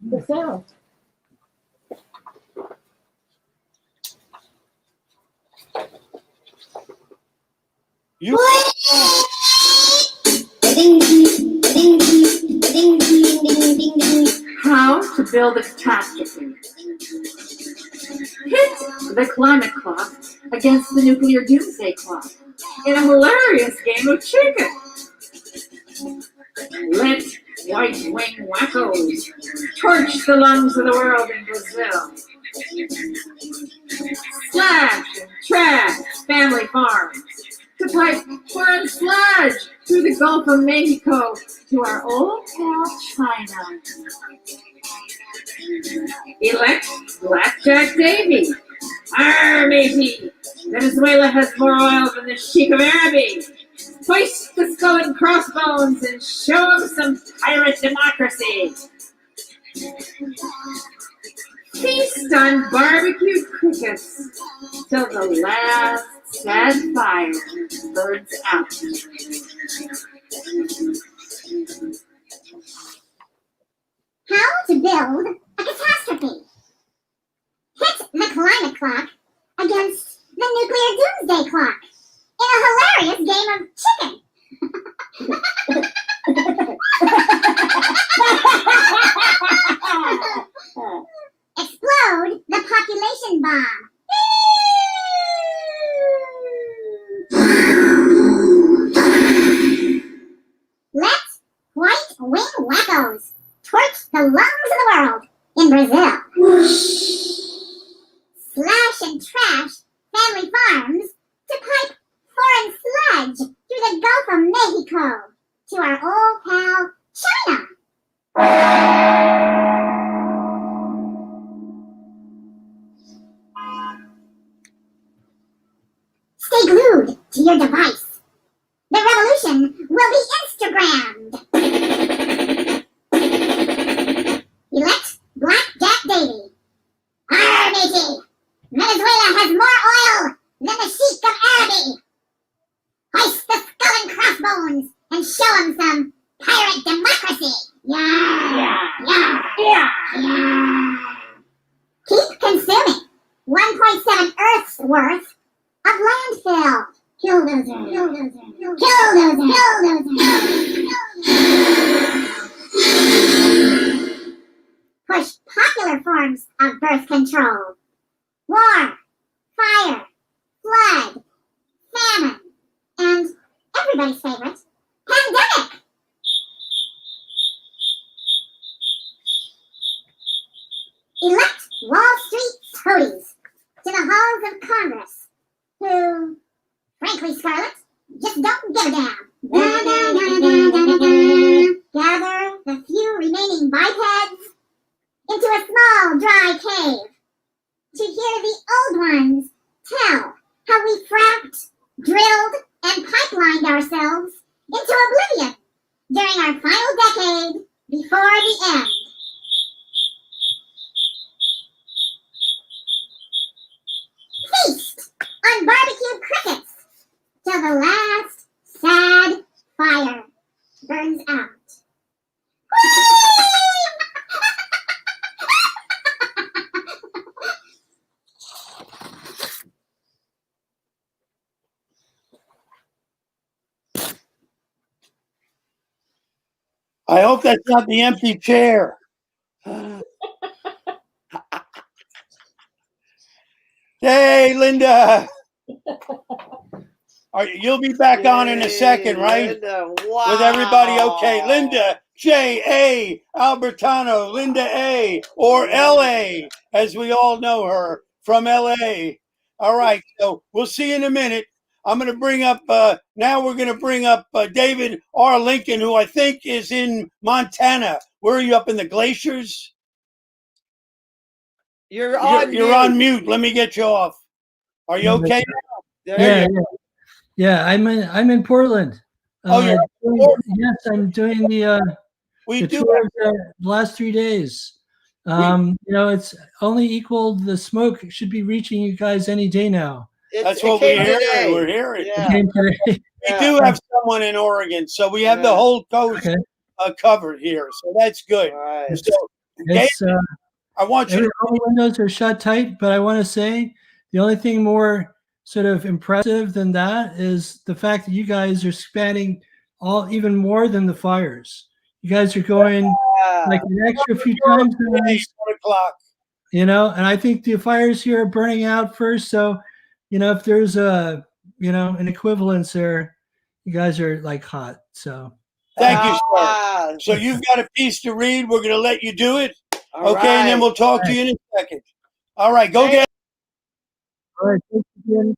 the sound. You. How to build a catastrophe. Hit the climate clock against the nuclear doomsday clock in a hilarious game of chicken. Let white-wing wackos torch the lungs of the world in Brazil. Slash and trash family farms to pipe foreign sludge through the Gulf of Mexico to our old pal China. Elect Blackjack Davy. Arr, matey, Venezuela has more oil than the Sheik of Araby. Hoist the skull and crossbones and show them some pirate democracy. Feast on barbecued crickets till the last sad fire burns out. How to build a catastrophe. Hit the climate clock against the nuclear doomsday clock in a hilarious game of chicken. Explode the population bomb. Let white-wing wackos torch the lungs of the world in Brazil. Slash and trash family farms to pipe foreign sludge through the Gulf of Mexico to our old pal China. Stay glued to your device. The revolution will be Instagrammed. Elect Blackjack Davy. Arr, matey, Venezuela has more oil than the Sheik of Araby. Hoist the skull and crossbones and show them some pirate democracy. Yeah. Keep consuming 1.7 Earths worth of landfill. Killdozer. Push popular forms of birth control. War, fire, flood, famine, and everybody's favorite, pandemic. Elect Wall Street toadies to the halls of Congress, who, frankly, Scarlett, just don't give a damn. Gather the few remaining bipeds into a small, dry cave to hear the old ones tell how we fracked, drilled, and pipelined ourselves into oblivion during our final decade before the end. Feast on barbecued crickets till the last sad fire burns out. I hope that's not the empty chair. Hey, Linda. You'll be back on in a second, right? Linda, wow. With everybody, okay. Linda J.A. Albertano, Linda A. or L.A., as we all know her from L.A. All right, so we'll see you in a minute. I'm going to bring up, now we're going to bring up David R. Lincoln, who I think is in Montana. Where are you, up in the glaciers? You're on You're mute. on mute. Let me get you off. Are you okay now? There you Yeah, I'm in Portland. Oh, you're in Portland? Yes, I'm doing the We do tour the last 3 days. You know, it's only equaled, the smoke should be reaching you guys any day now. That's what we're hearing. We're hearing. It came today. We do have someone in Oregon, so we have the whole coast covered here. So that's good. Right. So, It's, I want you to. All the windows are shut tight, but I want to say the only thing more sort of impressive than that is the fact that you guys are spanning even more than the fires. You guys are going like an extra few times. 1 o'clock. You know, and I think the fires here are burning out first. So, you know, if there's an equivalence there, you guys are like hot. So thank you, sir. So you've got a piece to read. We're going to let you do it. All okay, and then we'll talk to you in a second. All right, go get it. All right, thanks again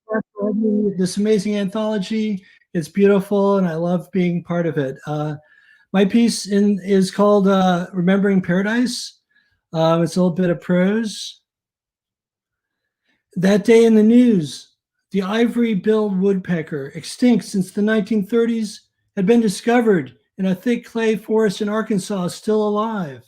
for having this amazing anthology. It's beautiful, and I love being part of it. My piece is called Remembering Paradise. It's a little bit of prose. That day in the news, the ivory-billed woodpecker, extinct since the 1930s, had been discovered in a thick clay forest in Arkansas, still alive.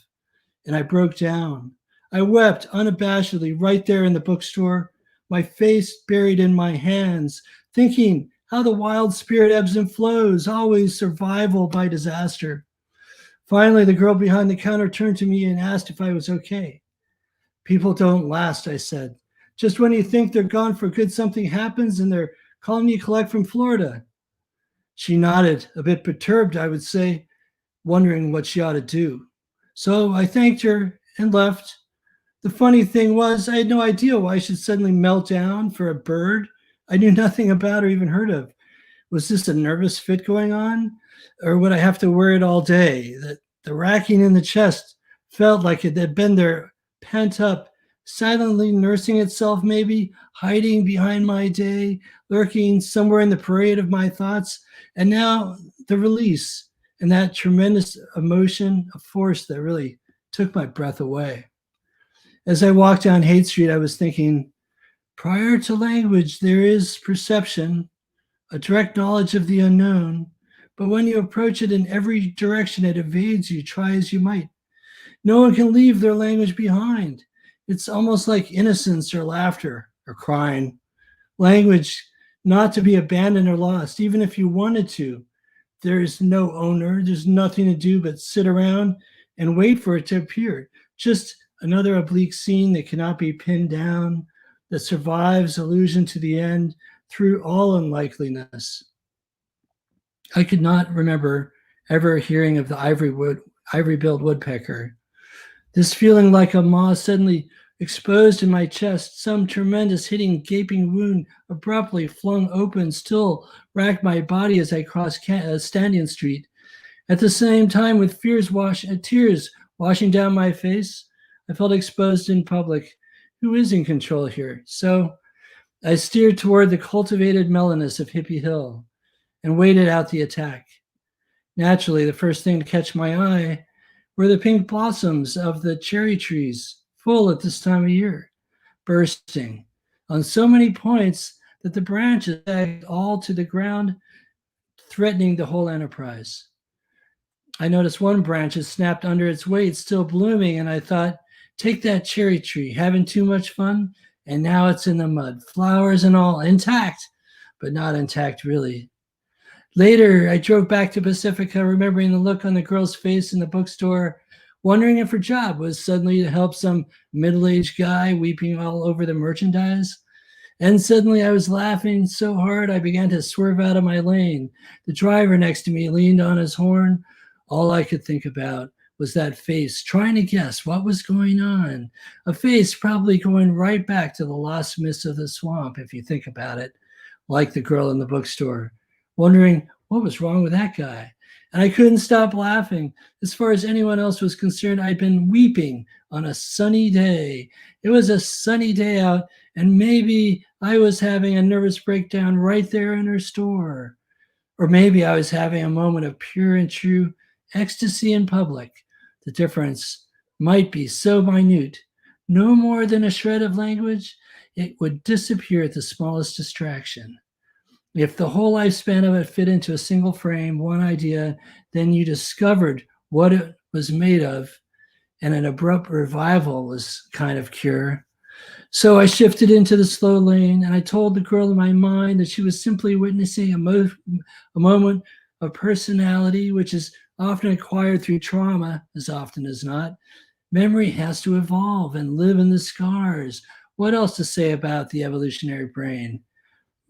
And I broke down. I wept unabashedly right there in the bookstore, my face buried in my hands, thinking how the wild spirit ebbs and flows, always survival by disaster. Finally, the girl behind the counter turned to me and asked if I was okay. People don't last, I said. Just when you think they're gone for good, something happens and they're calling you collect from Florida. She nodded, a bit perturbed, I would say, wondering what she ought to do. So I thanked her and left. The funny thing was, I had no idea why I should suddenly melt down for a bird I knew nothing about or even heard of. Was this a nervous fit going on? Or would I have to wear it all day? The racking in the chest felt like it had been there, pent up, silently nursing itself maybe, hiding behind my day, lurking somewhere in the parade of my thoughts. And now the release and that tremendous emotion, a force that really took my breath away. As I walked down Haight Street, I was thinking, prior to language, there is perception, a direct knowledge of the unknown, but when you approach it in every direction, it evades you, try as you might. No one can leave their language behind. It's almost like innocence or laughter or crying. Language not to be abandoned or lost, even if you wanted to. There is no owner. There's nothing to do but sit around and wait for it to appear. Just another oblique scene that cannot be pinned down, that survives allusion to the end through all unlikeliness. I could not remember ever hearing of the ivory-billed woodpecker. This feeling like a maw suddenly exposed in my chest, some tremendous hitting gaping wound abruptly flung open, still racked my body as I crossed Stanton Street. At the same time, with tears washing down my face, I felt exposed in public. Who is in control here? So I steered toward the cultivated mellowness of Hippie Hill and waited out the attack. Naturally, the first thing to catch my eye were the pink blossoms of the cherry trees, full at this time of year, bursting on so many points that the branches sagged all to the ground, threatening the whole enterprise. I noticed one branch had snapped under its weight, still blooming, and I thought, take that cherry tree, having too much fun, and now it's in the mud, flowers and all, intact, but not intact really. Later, I drove back to Pacifica, remembering the look on the girl's face in the bookstore, wondering if her job was suddenly to help some middle-aged guy weeping all over the merchandise. And suddenly I was laughing so hard I began to swerve out of my lane. The driver next to me leaned on his horn. All I could think about was that face, trying to guess what was going on. A face probably going right back to the lost miss of the swamp, if you think about it, like the girl in the bookstore, wondering what was wrong with that guy. And I couldn't stop laughing. As far as anyone else was concerned, I'd been weeping on a sunny day. It was a sunny day out, and maybe I was having a nervous breakdown right there in her store. Or maybe I was having a moment of pure and true ecstasy in public. The difference might be so minute, no more than a shred of language, it would disappear at the smallest distraction. If the whole lifespan of it fit into a single frame, one idea, then you discovered what it was made of, and an abrupt revival was kind of cure. So I shifted into the slow lane, and I told the girl in my mind that she was simply witnessing a moment of personality, which is often acquired through trauma, as often as not. Memory has to evolve and live in the scars. What else to say about the evolutionary brain?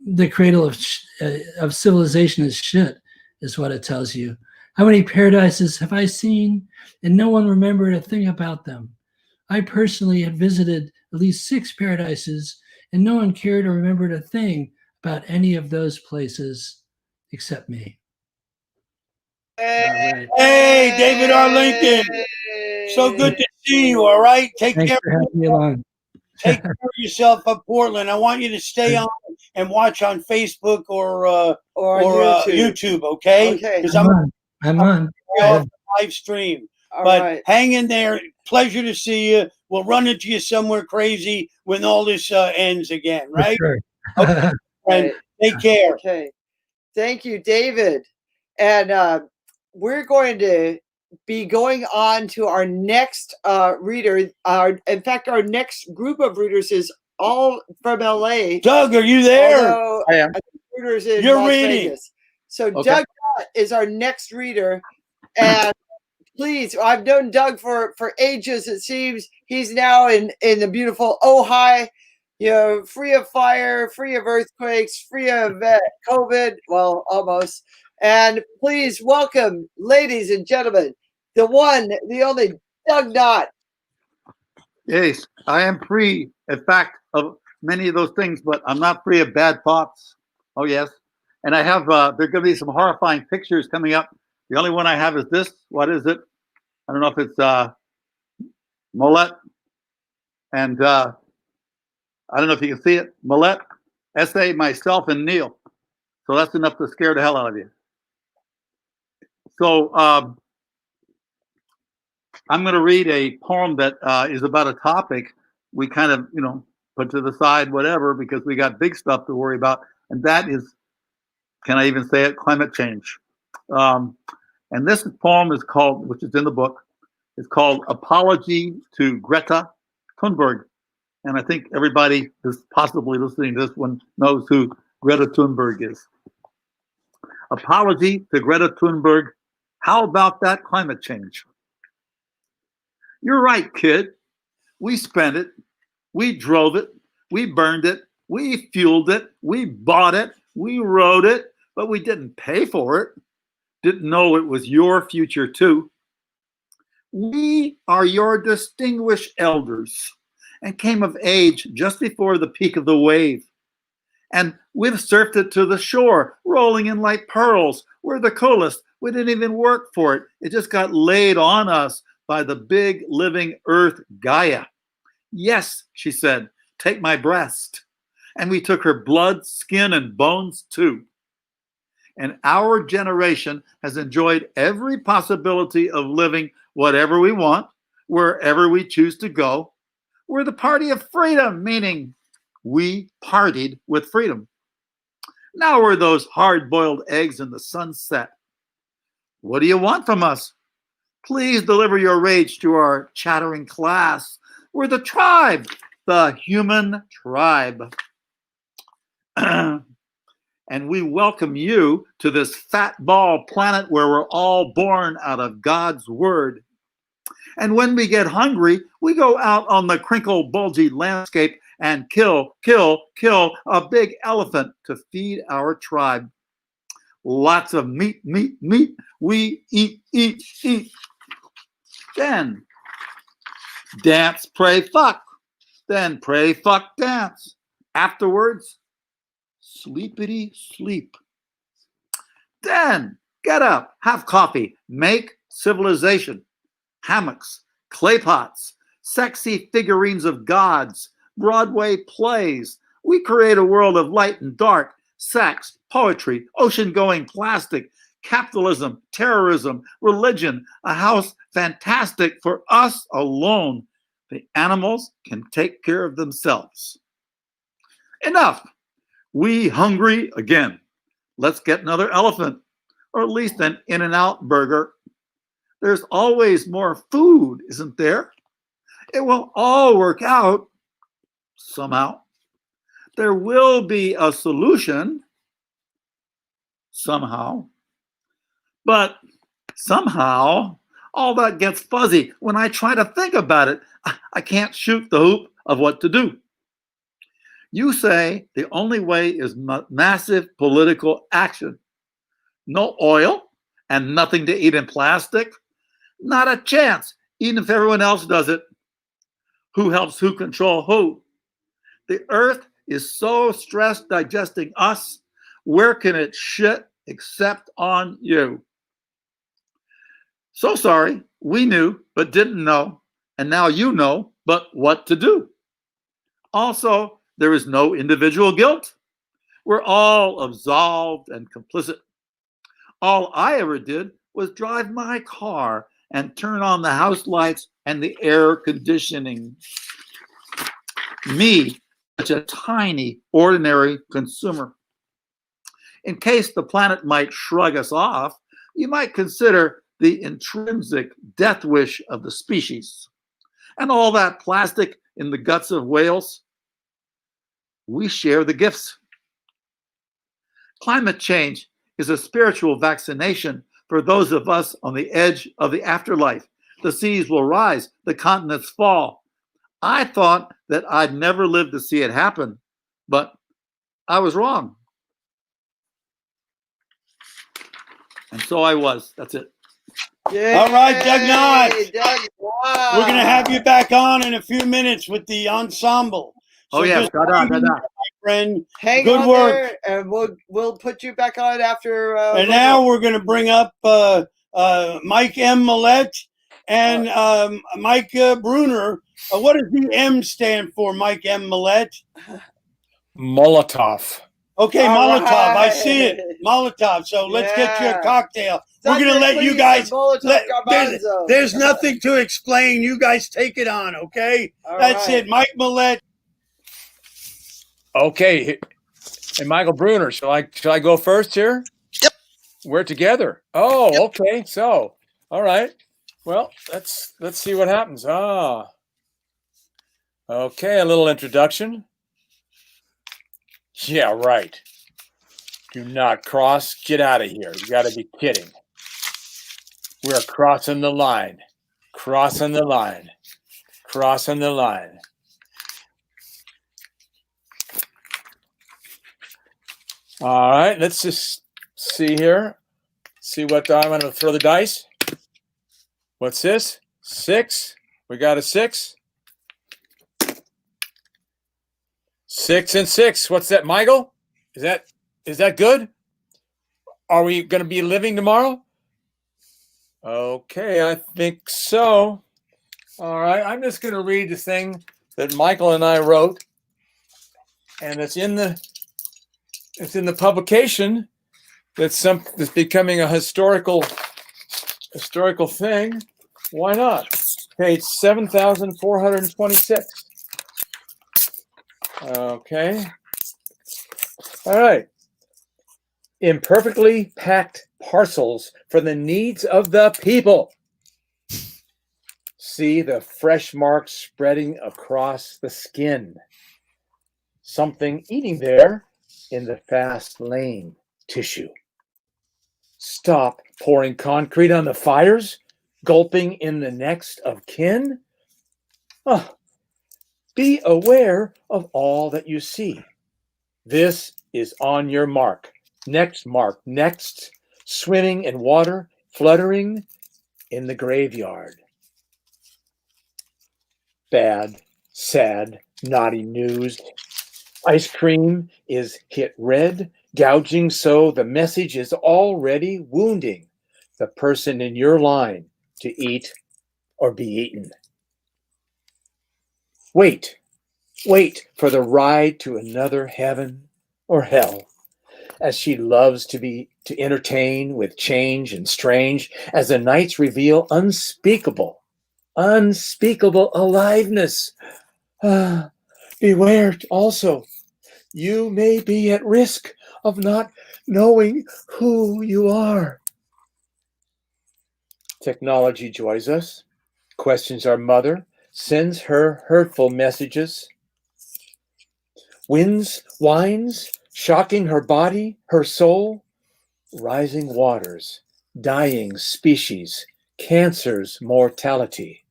The cradle of civilization is shit, is what it tells you. How many paradises have I seen? And no one remembered a thing about them. I personally had visited at least 6 paradises, and no one cared or remembered a thing about any of those places except me. Hey, David R. Lincoln. So good to see you, all right? Thanks for having me along. Take care of yourself up Portland. I want you to stay on and watch on Facebook or YouTube, okay? Okay. Because I'm on. Off the live stream. All but right. hang in there. Pleasure to see you. We'll run into you somewhere crazy when all this ends again, right? For sure. Okay, friend. Take care. Okay. Thank you, David. And we're going to be going on to our next reader. In fact, our next group of readers is all from LA. Doug, are you there? I am. Readers in You're Las reading. Vegas. So Okay. Doug Knott is our next reader. And please, I've known Doug for ages. It seems he's now in the beautiful Ojai, free of fire, free of earthquakes, free of COVID. Well, almost. And please welcome, ladies and gentlemen, the one, the only Doug Knott. Yes, I am free, in fact, of many of those things, but I'm not free of bad thoughts. Oh, yes. And I have, there are going to be some horrifying pictures coming up. The only one I have is this. What is it? I don't know if it's Mollett. And I don't know if you can see it. Mollett, essay, myself, and Neil. So that's enough to scare the hell out of you. So I'm going to read a poem that is about a topic we kind of, put to the side, whatever, because we got big stuff to worry about. And that is, can I even say it? Climate change. And this poem is called, which is in the book, it's called Apology to Greta Thunberg. And I think everybody who's possibly listening to this one knows who Greta Thunberg is. Apology to Greta Thunberg. How about that climate change? You're right, kid. We spent it. We drove it. We burned it. We fueled it. We bought it. We rode it. But we didn't pay for it. Didn't know it was your future, too. We are your distinguished elders and came of age just before the peak of the wave. And we've surfed it to the shore, rolling in like pearls. We're the coolest. We didn't even work for it. It just got laid on us by the big living earth Gaia. Yes, she said, take my breast. And we took her blood, skin, and bones too. And our generation has enjoyed every possibility of living whatever we want, wherever we choose to go. We're the party of freedom, meaning we partied with freedom. Now we're those hard-boiled eggs in the sunset. What do you want from us? Please deliver your rage to our chattering class. We're the tribe, the human tribe. And we welcome you to this fat ball planet where we're all born out of God's word. And when we get hungry, we go out on the crinkle, bulgy landscape and kill a big elephant to feed our tribe. Lots of meat. We eat. Then dance, pray, fuck. Then pray, fuck, dance. Afterwards, sleepity sleep. Then get up, have coffee, make civilization. Hammocks, clay pots, sexy figurines of gods, Broadway plays. We create a world of light and dark, sex, poetry, ocean-going plastic, capitalism, terrorism, religion, a house fantastic for us alone. The animals can take care of themselves. Enough. We hungry again. Let's get another elephant, or at least an In-N-Out burger. There's always more food, isn't there? It will all work out somehow. There will be a solution somehow. But somehow, all that gets fuzzy when I try to think about it. I can't shoot the hoop of what to do. You say the only way is massive political action. No oil and nothing to eat in plastic? Not a chance, even if everyone else does it. Who helps who control who? The earth is so stressed digesting us. Where can it shit except on you? So sorry, we knew but didn't know, and now you know but what to do. Also, there is no individual guilt. We're all absolved and complicit. All I ever did was drive my car and turn on the house lights and the air conditioning. Me, such a tiny, ordinary consumer. In case the planet might shrug us off, you might consider the intrinsic death wish of the species. And all that plastic in the guts of whales, we share the gifts. Climate change is a spiritual vaccination for those of us on the edge of the afterlife. The seas will rise, the continents fall. I thought that I'd never live to see it happen, but I was wrong. And so I was. That's it. Yay, All right, Doug Knott. Doug, wow. We're going to have you back on in a few minutes with the ensemble. Oh, yes. just Dada, hang in Dada. there, my friend. Hang Good on work. there, and we'll put you back on after. And now we're going to bring up Mike M. Mollett and Mike Bruner. What does the M stand for, Mike M. Mollett? Molotov. Okay, All Molotov. I right. see it. Molotov. So let's get you a Yeah. cocktail. We're Thunder, going to let you please, guys. and Molotov Garbanzo. There's nothing to explain. You guys take it on, okay? All That's right. it. Mike Mollett. Okay. And Michael Bruner, shall I go first here? Yep. We're together. Oh, okay. So, all right. Well, let's see what happens. Okay, a little introduction. Yeah, right. Do not cross. Get out of here. You got to be kidding. We're crossing the line. Crossing the line. Crossing the line. All right, let's just see here. See what I'm going to throw the dice. What's this? 6. We got a 6. 6 and 6. What's that, Michael? Is that good? Are we going to be living tomorrow? Okay, I think so. All right, I'm just going to read the thing that Michael and I wrote, and it's in the publication that's becoming a historical thing. Why not? Page 7,426. Okay. All right. Imperfectly packed parcels for the needs of the people. See the fresh marks spreading across the skin. Something eating there in the fast lane tissue. Stop pouring concrete on the fires, gulping in the next of kin. Be aware of all that you see. This is on your mark. Next mark. Next. Swimming in water, fluttering in the graveyard. Bad, sad, naughty news. Ice cream is hit red, gouging so the message is already wounding the person in your line to eat or be eaten. Wait, wait for the ride to another heaven or hell, as she loves to entertain with change and strange, as the nights reveal unspeakable aliveness. Beware also, you may be at risk of not knowing who you are. Technology joys us, questions our mother, sends her hurtful messages. Winds, winds, shocking her body, her soul. Rising waters, dying species, cancer's mortality.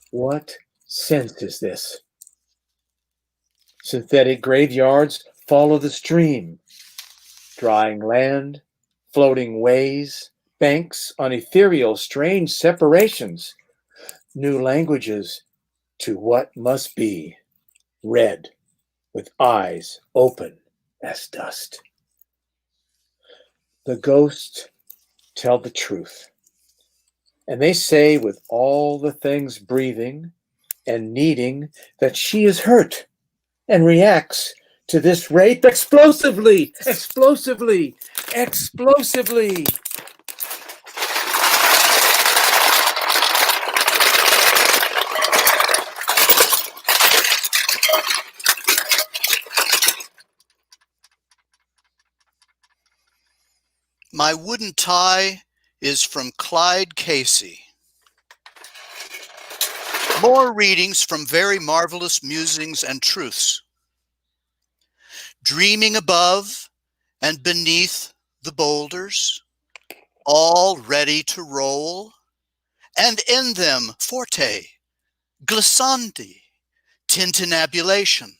What sense is this? Synthetic graveyards follow the stream. Drying land, floating ways, banks on ethereal strange separations. New languages to what must be. Red, with eyes open as dust. The ghosts tell the truth. And they say with all the things breathing and needing that she is hurt and reacts to this rape explosively. My Wooden Tie is from Clyde Casey. More readings from very marvelous musings and truths. Dreaming above and beneath the boulders, all ready to roll, and in them forte, glissandi, tintinnabulation.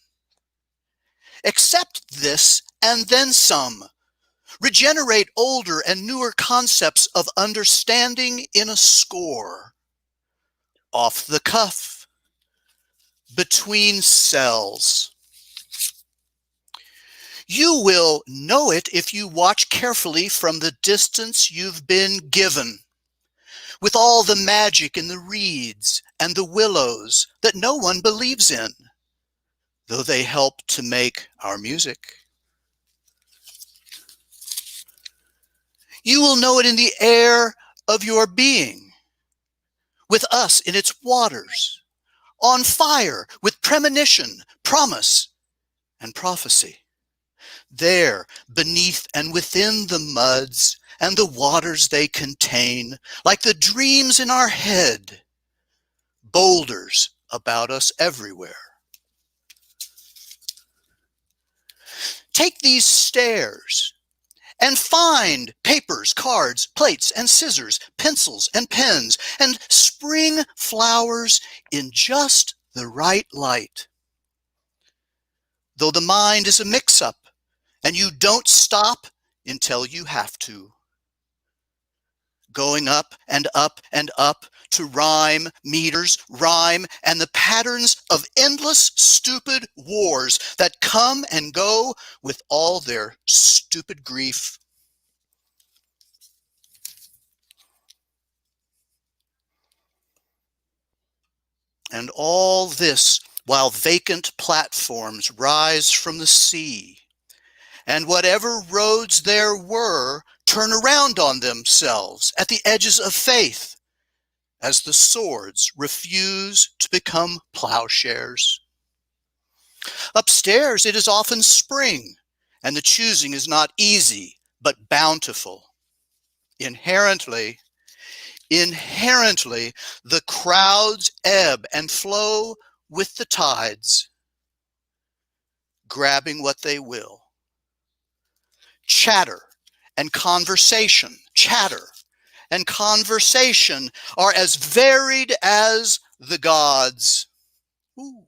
Accept this and then some. Regenerate older and newer concepts of understanding in a score. Off the cuff, between cells. You will know it if you watch carefully from the distance you've been given, with all the magic in the reeds and the willows that no one believes in, though they help to make our music. You will know it in the air of your being, with us in its waters, on fire with premonition, promise, and prophecy. There, beneath and within the muds and the waters they contain, like the dreams in our head, boulders about us everywhere. Take these stairs and find papers, cards, plates, and scissors, pencils and pens, and spring flowers in just the right light. Though the mind is a mix-up, and you don't stop until you have to. Going up and up and up to rhyme, meters, rhyme, and the patterns of endless stupid wars that come and go with all their stupid grief. And all this while vacant platforms rise from the sea, and whatever roads there were turn around on themselves at the edges of faith as the swords refuse to become plowshares. Upstairs it is often spring, and the choosing is not easy but bountiful. Inherently, the crowds ebb and flow with the tides, grabbing what they will. Chatter and conversation are as varied as the gods. Ooh.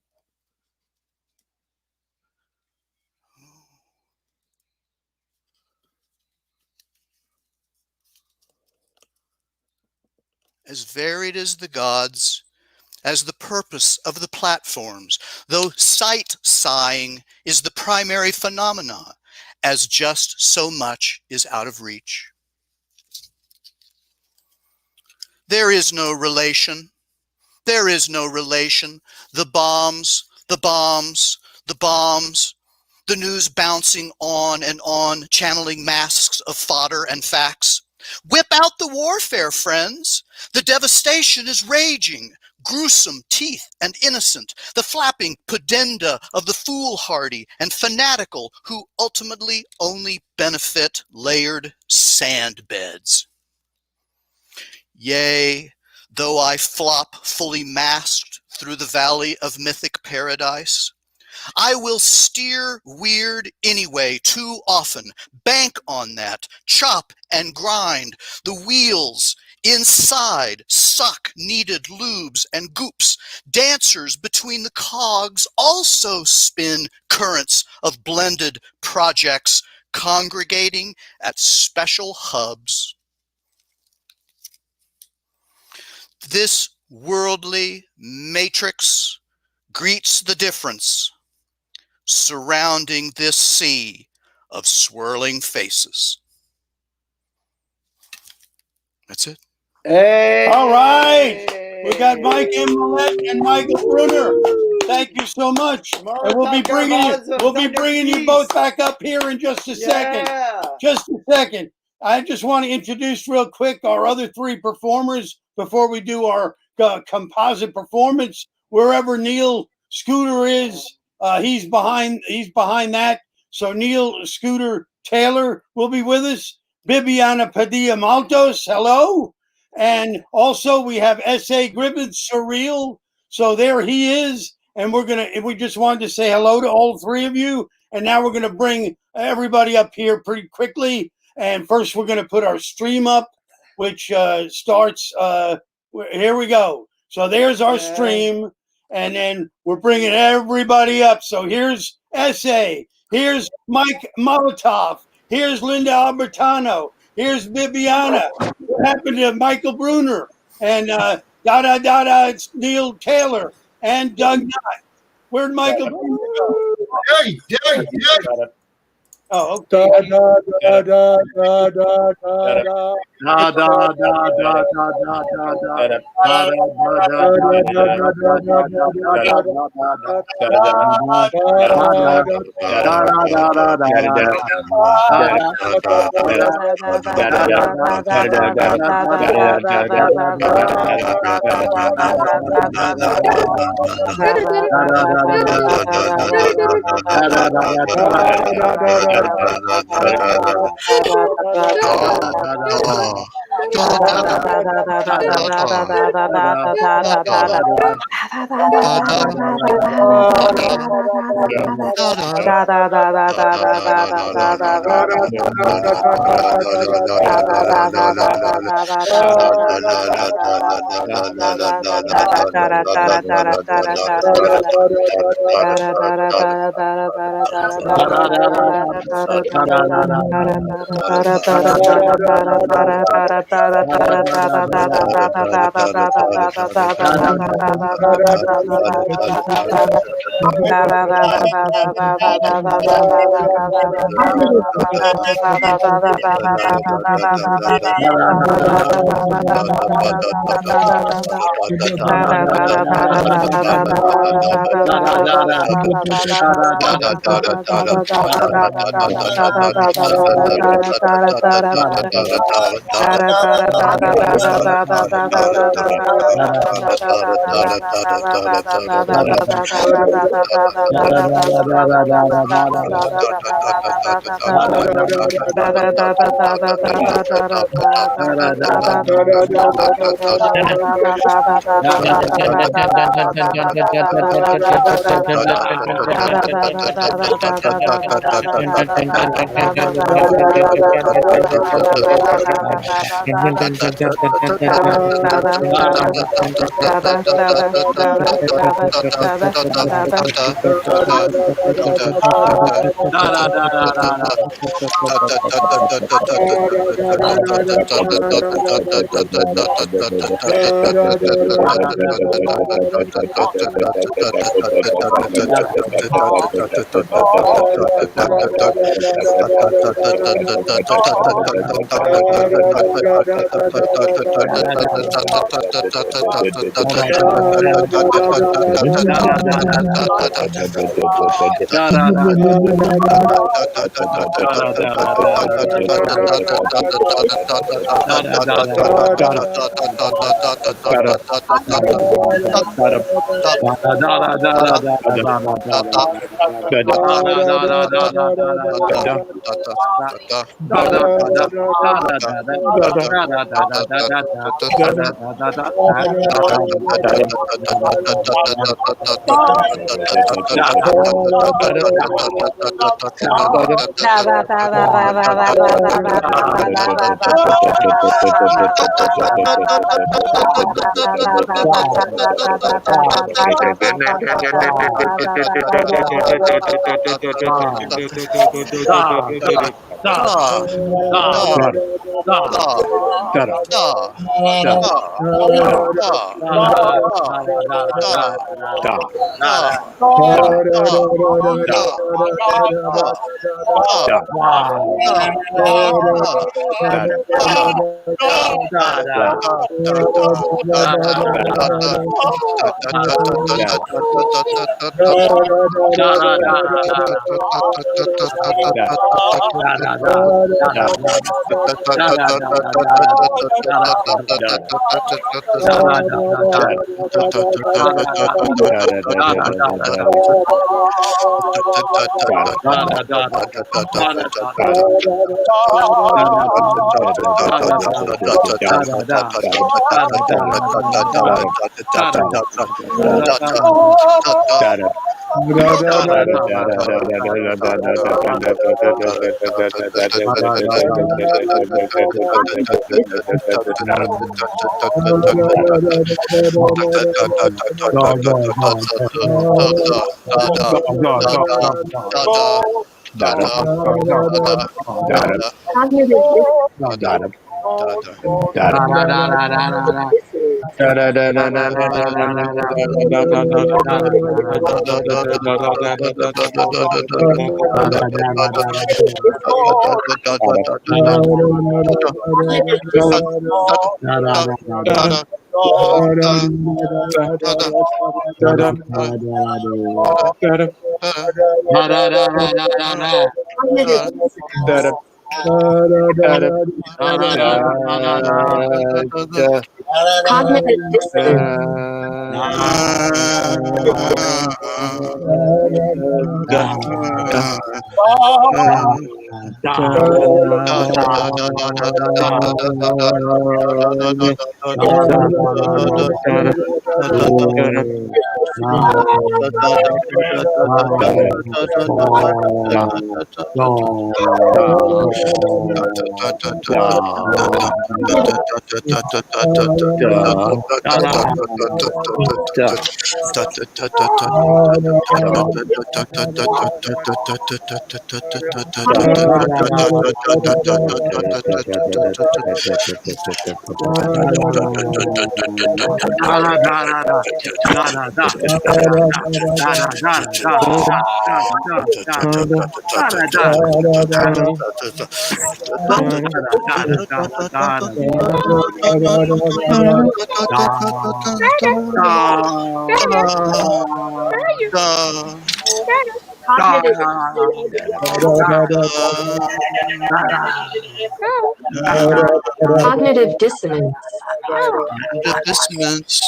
As varied as the gods, as the purpose of the platforms, though sight-sighing is the primary phenomena, as just so much is out of reach. There is no relation, There is no relation. The bombs, the bombs, the bombs, the news bouncing on and on, channeling masks of fodder and facts. Whip out the warfare, friends. The devastation is raging. Gruesome teeth and innocent, the flapping pudenda of the foolhardy and fanatical who ultimately only benefit layered sand beds. Yea, though I flop fully masked through the valley of mythic paradise, I will steer weird anyway too often. Bank on that. Chop and grind. The wheels inside suck needed lubes and goops. Dancers between the cogs also spin currents of blended projects, congregating at special hubs. This worldly matrix greets the difference surrounding this sea of swirling faces. That's it. Hey. All right. We got Mike and Mollett and Michael Bruner. Thank you so much. And we'll be bringing you both back up here in just a second. Just a second. I just want to introduce real quick our other three performers before we do our composite performance. Wherever Neil Skooter is, he's behind that. So Neil Skooter Taylor will be with us. Bibiana Padilla Maltos, hello. And also we have S.A. Griffin Surreal. So there he is. And we just wanted to say hello to all three of you. And now we're going to bring everybody up here pretty quickly. And first we're going to put our stream up, which starts, here we go. So there's our stream. And then we're bringing everybody up. So here's S.A., here's Mike Molotov, here's Linda Albertano, here's Bibiana. What happened to Michael Bruner? And Dada, it's Neil Taylor and Doug Knott. Where'd Michael Bruner go? Hey. Oh, okay. Cognitive dissonance. Cognitive dissonance.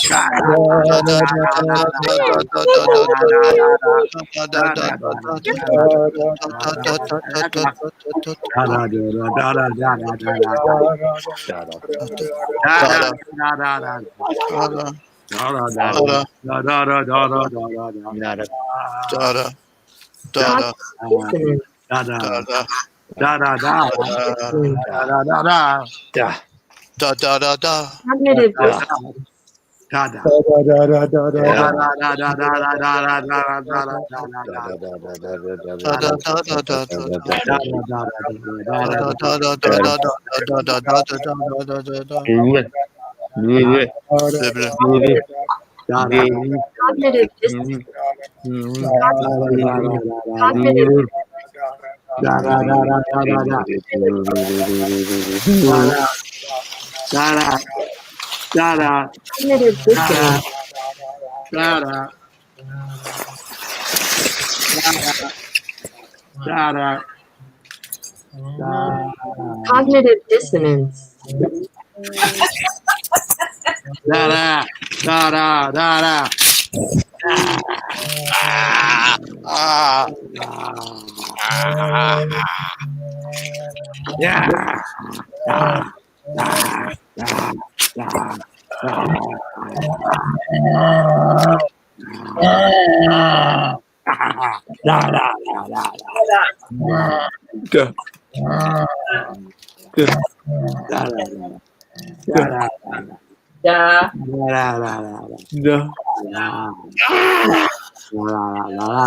Cognitive dissonance. Cognitive dissonance. Cognitive Dada. Dada. Cognitive dissonance. Dada. Dada. Cognitive dissonance. Dada. Dada. Dada. Yeah.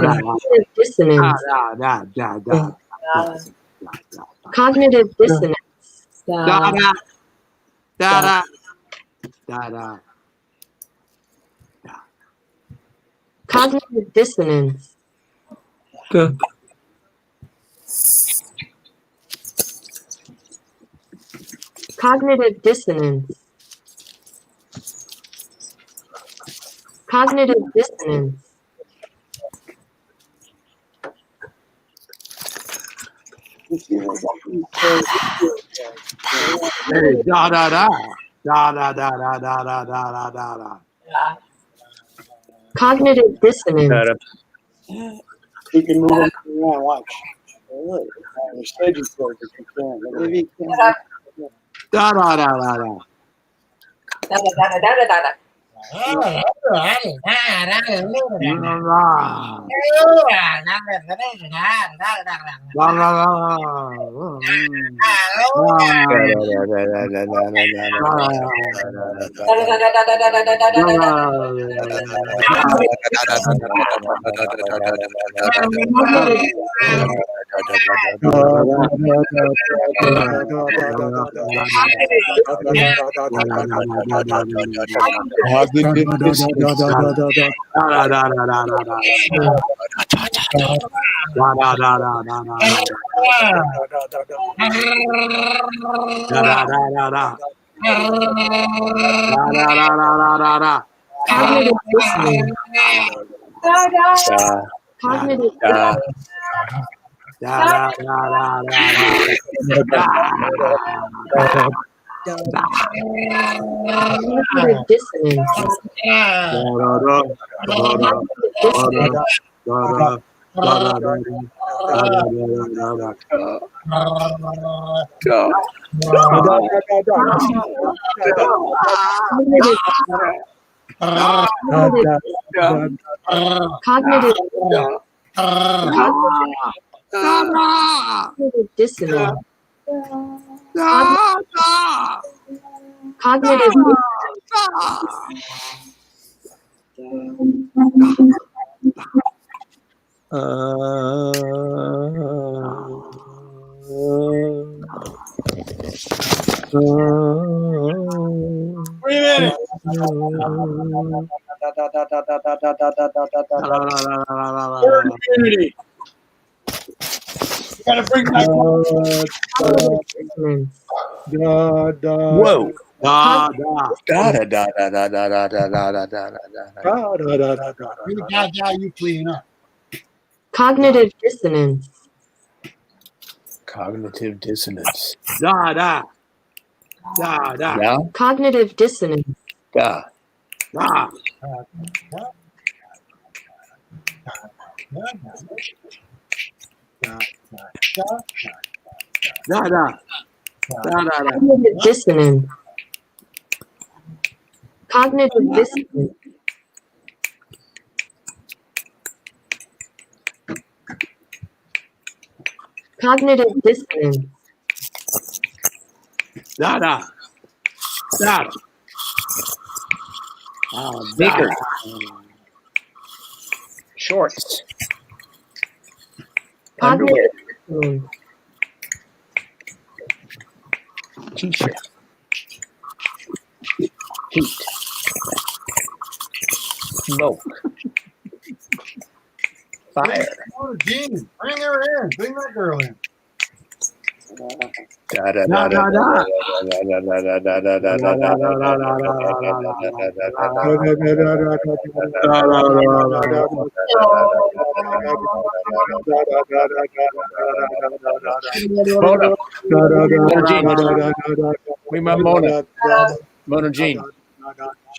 Cognitive dissonance. Cognitive dissonance. Dada. Dada. Dada. Cognitive dissonance. Cognitive dissonance. Cognitive dissonance. Hey, da da da. Da da da da da da da da da. Cognitive dissonance. You can move them around. Watch. You said you could, but you can't. Maybe you can't. Da da da da da. Cognitive dissonance. Cognitive dissonance. Cognitive dissonance. Cognitive Community. You gotta bring back Whoa. Da da Da da da da da da da da da da da da. You Dada, you clean up. Cognitive dissonance. Cognitive dissonance. da da da da Yeah. Cognitive dissonance. Da. da. Da da da da da. Cognitive dissonance. Cognitive dissonance. Cognitive dissonance. Da da da. Sneakers. Shorts. Cognitive dissonance. T-shirt. Heat. Smoke. Fire. Dean, bring her in. Bring that girl in. Mona. We my Mona. Mona Jean.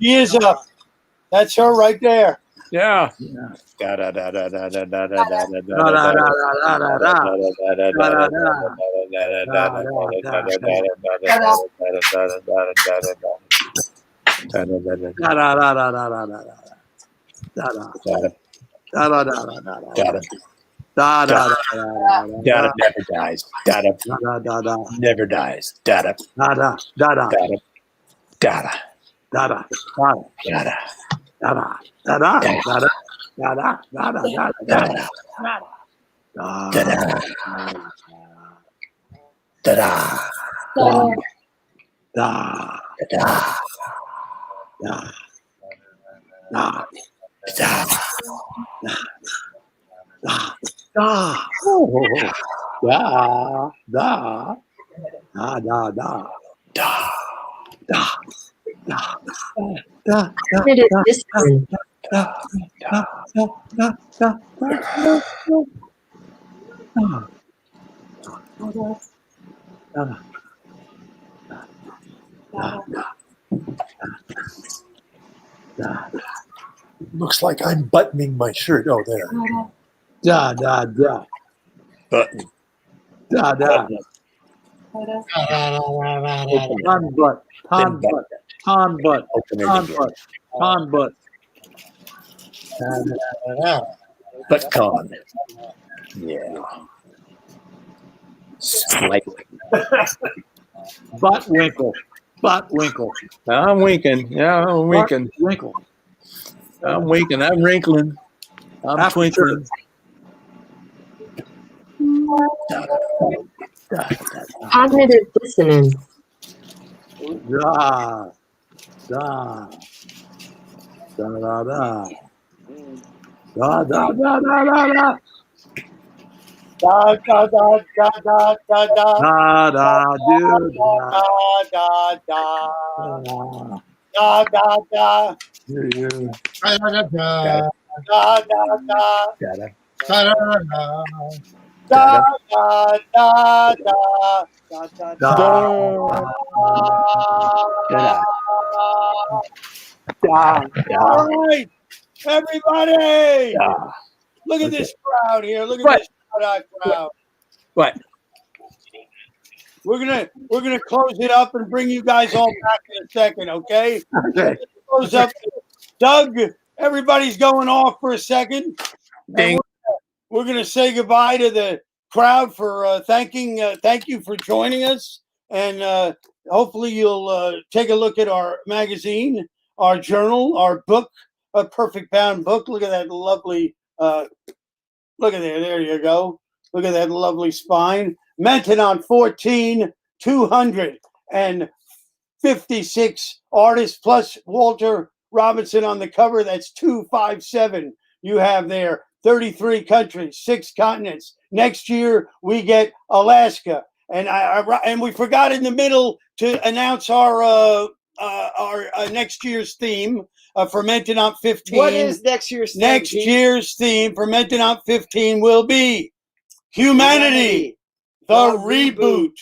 She is up. That's her right there. Yeah. Dada never dies. Dada never dies. Dada. Dada. Dada. Dada. Dada. Dada. Dada. Dada. Dada. Dada. Dada. Dada. Dada. Dada. Cognitive dissonance. Looks like I'm buttoning my shirt. Oh, there. Button. Pond butt. But con. Yeah. Slightly. Butt winkle. I'm winking. Yeah, I'm winking. Winkle. I'm winking. I'm wrinkling. I'm twinkling. Cognitive dissonance. All right, everybody. Look at this crowd here. Look at this crowd. What? We're gonna close it up and bring you guys all back in a second, okay? Okay. Close up. Doug, everybody's going off for a second. Ding. We're gonna say goodbye to the crowd for thank you for joining us, and hopefully you'll take a look at our magazine, our journal, our book, a perfect bound book. Look at that lovely look at there you go. Look at that lovely spine. Maintenanent 14, 256 artists plus Walter Robinson on the cover. That's 257 you have there. 33 countries, 6 continents. Next year we get Alaska, and we forgot in the middle to announce our next year's theme for Maintenanent 15. What is next year's theme? Next year's theme for Maintenanent 15 will be Humanity, the reboot.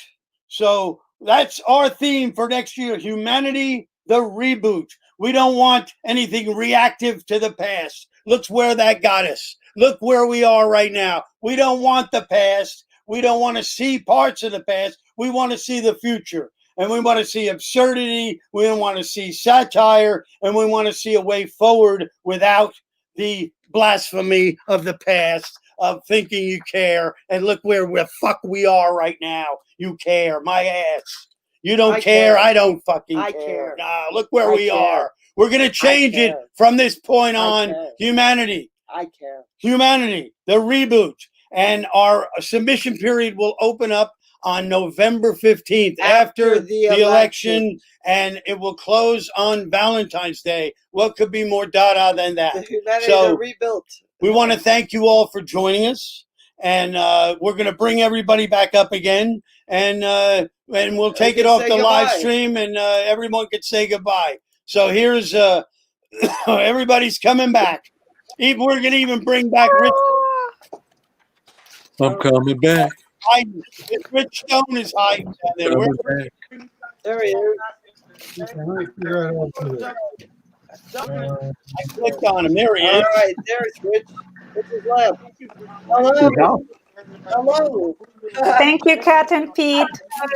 So that's our theme for next year. Humanity, the reboot. We don't want anything reactive to the past. Look where that got us. Look where we are right now. We don't want the past. We don't want to see parts of the past. We want to see the future. And we want to see absurdity. We want to see satire. And we want to see a way forward without the blasphemy of the past, of thinking you care. And look where the fuck we are right now. You care. My ass. You don't care. I don't fucking care. Nah, look where we are. We're going to change it from this point on. Humanity. I care. Humanity, the reboot. And our submission period will open up on November 15th after the election, and it will close on Valentine's Day. What could be more Dada than that? The Humanity So rebuilt. we want to thank you all for joining us. and we're going to bring everybody back up again, and we'll take it off the live stream, and everyone can say goodbye. So here's everybody's coming back. We're going to even bring back Rich. I'm coming back. Rich Stone is hiding down there. There he is. I clicked on him. There he is. All right, there's Rich. Rich is left. Hello. Hello. Thank you, Kat and Pete.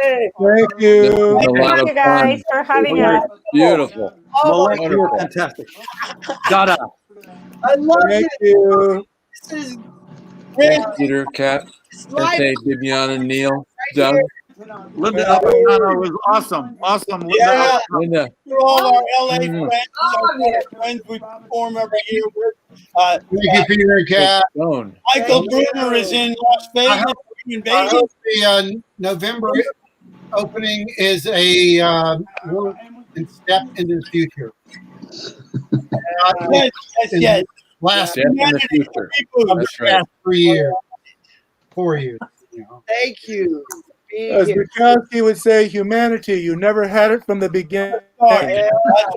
Hey. Thank you. Thank you guys for having us. Beautiful. Mollett, you were fantastic. Dada. I love Thank it. you. This is Thanks, Peter, Kat, Sensei, Bibiana, Neil, Doug. Linda Albertano was awesome. Awesome. Yeah. Linda. For all our LA Mhm. friends, our friends we perform every year with. Thank you, Peter and Kat. Stone. Michael Bruner is in Las Vegas. In I Vegas. hope the November opening is a step into the future. Yes. Last Step in the future. That's right. 3 years. 4 years. Thank you. As Bukowski would say, humanity, you never had it from the beginning. That's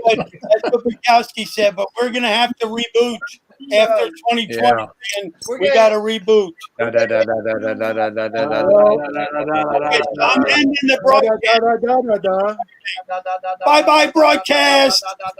what Bukowski said, but we're going to have to reboot after 2020, Yeah. and we got to reboot. Da, da, da, da, da, da, da, da, da, da, da, Okay, so I'm ending the broadcast. Bye-bye, broadcast.